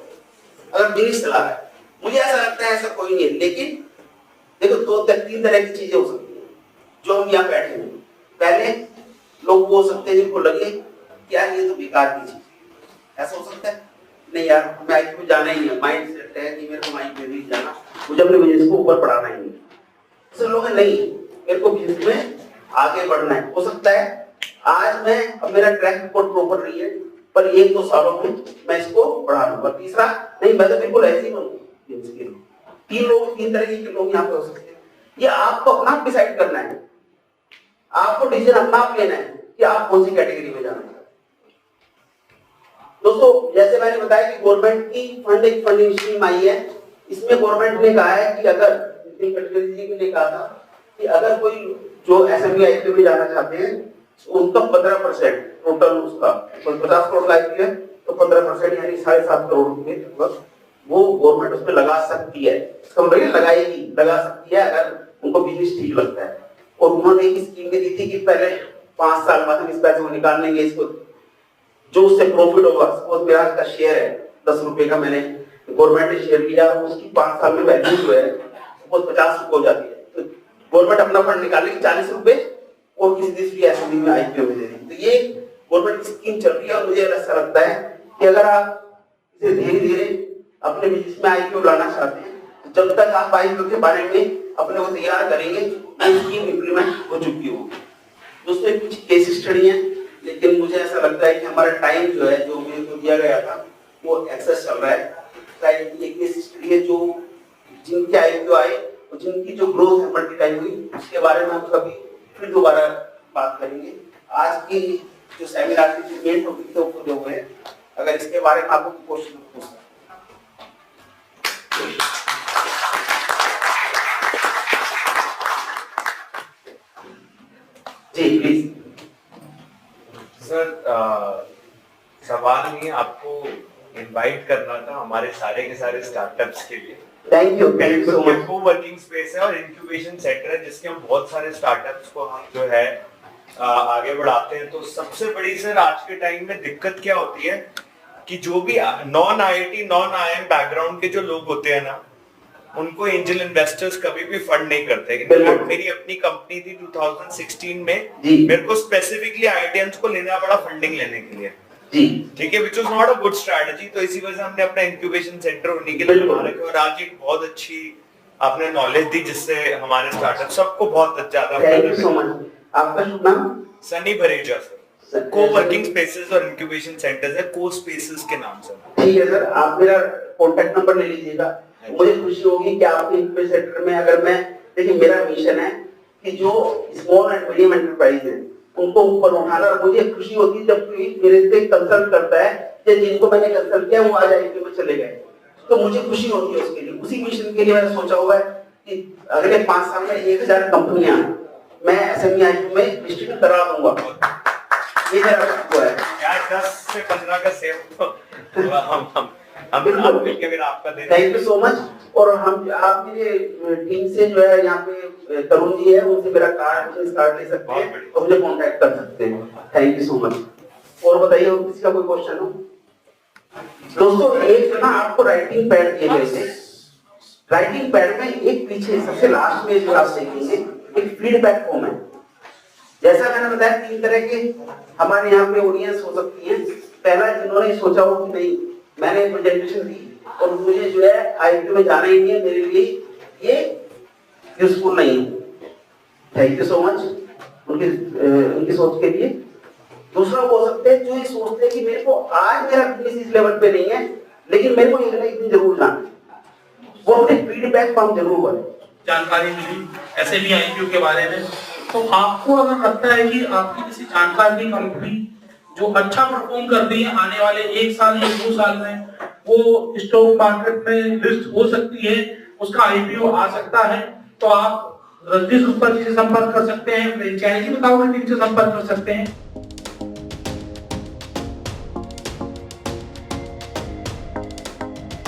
Speaker 1: अगर बिजनेस चला रहा है, मुझे ऐसा लगता है ऐसा कोई नहीं है। लेकिन देखो 2-3 तरह की चीजें हो सकती हैं जो हम यहाँ बैठे हैं। पहले लोग वो हो सकते हैं जिनको लगे क्या ये तो बेकार की चीज, ऐसा हो सकता है नहीं यार हमें आईपीओ जाना ही है, माइंड सेट है कि मेरे को आईपीओ नहीं जाना, मुझे अपने बिजनेस को ऊपर बढ़ाना ही नहीं। ऐसे लोग नहीं, मेरे को बिजनेस में आगे बढ़ना है। हो सकता है आज मैं अब मेरा ट्रैक रिकॉर्ड प्रॉपर नहीं है पर 1-2 सालों में मैं इसको बढ़ा लूंगा। तीसरा नहीं, मैं तो बिल्कुल ऐसे ही बनूंगा। 3 तरह के लोग यहाँ पे हो सकते हैं। ये आपको अपना डिसाइड करना है, आपको डिसीजन अपना आप लेना है कि आप कौन सी कैटेगरी में जाना है। दोस्तों जैसे मैंने बताया कि गवर्नमेंट की फंडिंग स्कीम आई है, इसमें गवर्नमेंट ने कहा है कि अगर ने कहा था कि अगर कोई जो एसएमई आईपीओ में जाना चाहते हैं उनका 15% टोटल उसका 50 करोड़ का आईपीओ है तो 15% यानी 7.5 करोड़ रुपए वो गवर्नमेंट उसमें लगा सकती है। इसका मतलब लगा सकती है अगर उनको बिजनेस ठीक लगता है। और उन्होंने एक स्कीम दी थी कि पहले 5 साल बाद हम इस पैसे को निकाल लेंगे, इसको जो उससे प्रॉफिट होगा, सपोज मेरा का शेयर है 10 रुपए का, मैंने गवर्नमेंट ने शेयर लिया, उसकी 5 साल में वैल्यू जो है सपोज 50 रुपए हो जाती है, तो गवर्नमेंट अपना फंड निकालेगी 40 रुपए और किसी दूसरी एसएमई में आईपीओ में दे देगी। तो ये गवर्नमेंट की स्कीम चल रही है और मुझे ऐसा लगता है कि अगर आप इसे धीरे धीरे अपने बिजनेस में आईपीओ लाना चाहते हैं, तो जब तक आप आईपीओ के बारे में अपने को तैयार करेंगे, ये स्कीम इम्प्लीमेंट हो चुकी होगी। दोस्तों कुछ केस स्टडी है, लेकिन मुझे ऐसा लगता है कि हमारा टाइम जो है, जो मुझे दिया गया था, वो एक्सेस चल रहा है। ये केस स्टडी है जो जिनके आईपीओ आए और जिनकी जो ग्रोथ है मल्टीप्लाई हुई, उसके बारे में हम कभी फिर दोबारा बात करेंगे। आज की जो सेमिनार की मेन टॉपिक थे वो जो है, अगर इसके बारे में आपको क्वेश्चन पूछ सकते जी प्लीज।
Speaker 7: सर सवाल नहीं, आपको इनवाइट करना था हमारे सारे के सारे स्टार्टअप्स के लिए।
Speaker 1: Thank you so much.
Speaker 7: को वर्किंग स्पेस है और इंक्यूबेशन सेंटर है, जिसके हम बहुत सारे स्टार्टअप्स को हम जो है आगे बढ़ाते हैं। तो सबसे बड़ी सर आज के टाइम में दिक्कत क्या होती है कि जो भी non IIT non IIM background के जो लोग होते हैं ना, उनको एंजल इन्वेस्टर्स कभी भी फंड नहीं करते। मेरी अपनी कंपनी थी 2016 में, मेरे को स्पेसिफिकली आईआईटियंस को लेना पड़ा फंडिंग लेने के लिए
Speaker 1: जी,
Speaker 7: ठीक है, which was not a good strategy. तो इसी वजह से हमने अपना इंक्यूबेशन सेंटर उन्हीं के लिए बना रखा और आज एक बहुत अच्छी आपने नॉलेज दी, जिससे हमारे स्टार्टअप सबको बहुत ज्यादा।
Speaker 1: Thank you so much. आपका शुभ नाम?
Speaker 7: सनी भरेजा सर। को वर्किंग स्पेसेस और इंक्यूबेशन सेंटर्स है, को स्पेसेस के नाम से।
Speaker 1: ठीक है सर, आप मेरा कॉन्टैक्ट नंबर ले लीजिएगा। मुझे खुशी होगी कि आपके इंक्यूबेशन सेंटर में अगर मैं, देखिए मेरा मिशन है कि जो स्मॉल एंड मीडियम एंटरप्राइज है उनको ऊपर उठाना। मुझे खुशी होती है जब कोई मेरे से कंसल्ट करता है कि जिनको मैंने कंसल्ट किया वो आज आईपीओ में चले गए, तो मुझे खुशी होती है उसके लिए। उसी मिशन के लिए मैंने सोचा हुआ है कि अगले 5 साल में 1000 कंपनियां मैं एसएमई आईपीओ में लिस्टिंग करा दूंगा। ये मेरा वो है
Speaker 7: यार, 10 से 15 का सेव तो हम मिलके फिर आपका दे।
Speaker 1: Thank you so much. और हम आप मेरे टीम से जो है यहाँ पे तरुण जी है, उनसे मेरा कार्ड ले सकते हैं और मुझे कांटेक्ट कर सकते हैं। Thank you so much. और बताइए और किसी का कोई क्वेश्चन हो? दोस्तों एक ना आपको राइटिंग पैड दिए गए थे, राइटिंग पैड में एक पीछे सबसे लास्ट में जो आप देखेंगे एक फीडबैक फॉर्म है। जैसा मैंने बताया 3 तरह के हमारे यहाँ पे ऑडियंस हो सकती है। पहला जिन्होंने सोचा हो कि नहीं मैंने प्रेजेंटेशन दी और मुझे जो है आईपीओ में जाना ही नहीं है, मेरे लिए ये यूजफुल नहीं है। थैंक यू सो मच उनकी सोच के लिए। दूसरा वो हो सकते हैं जो ये सोचते हैं कि मेरे को आज मेरा बिजनेस इस लेवल पे नहीं है, लेकिन मेरे को एक दिन जरूर जाना है, वो अपने फीडबैक फॉर्म जरूर करें।
Speaker 9: जानकारी मिली एसएमई आईपीओ के बारे में, तो आपको अगर लगता है कि आपकी किसी जानकार की कंपनी जो अच्छा परफॉर्म कर रही है आने वाले 1 साल या 2 साल में वो स्टॉक मार्केट में लिस्ट हो सकती है, उसका आईपीओ आ सकता है, तो आप रजनीश उत्पल जी से संपर्क कर सकते हैं, फ्रेंचाइजी बताओ टीम से संपर्क कर सकते हैं।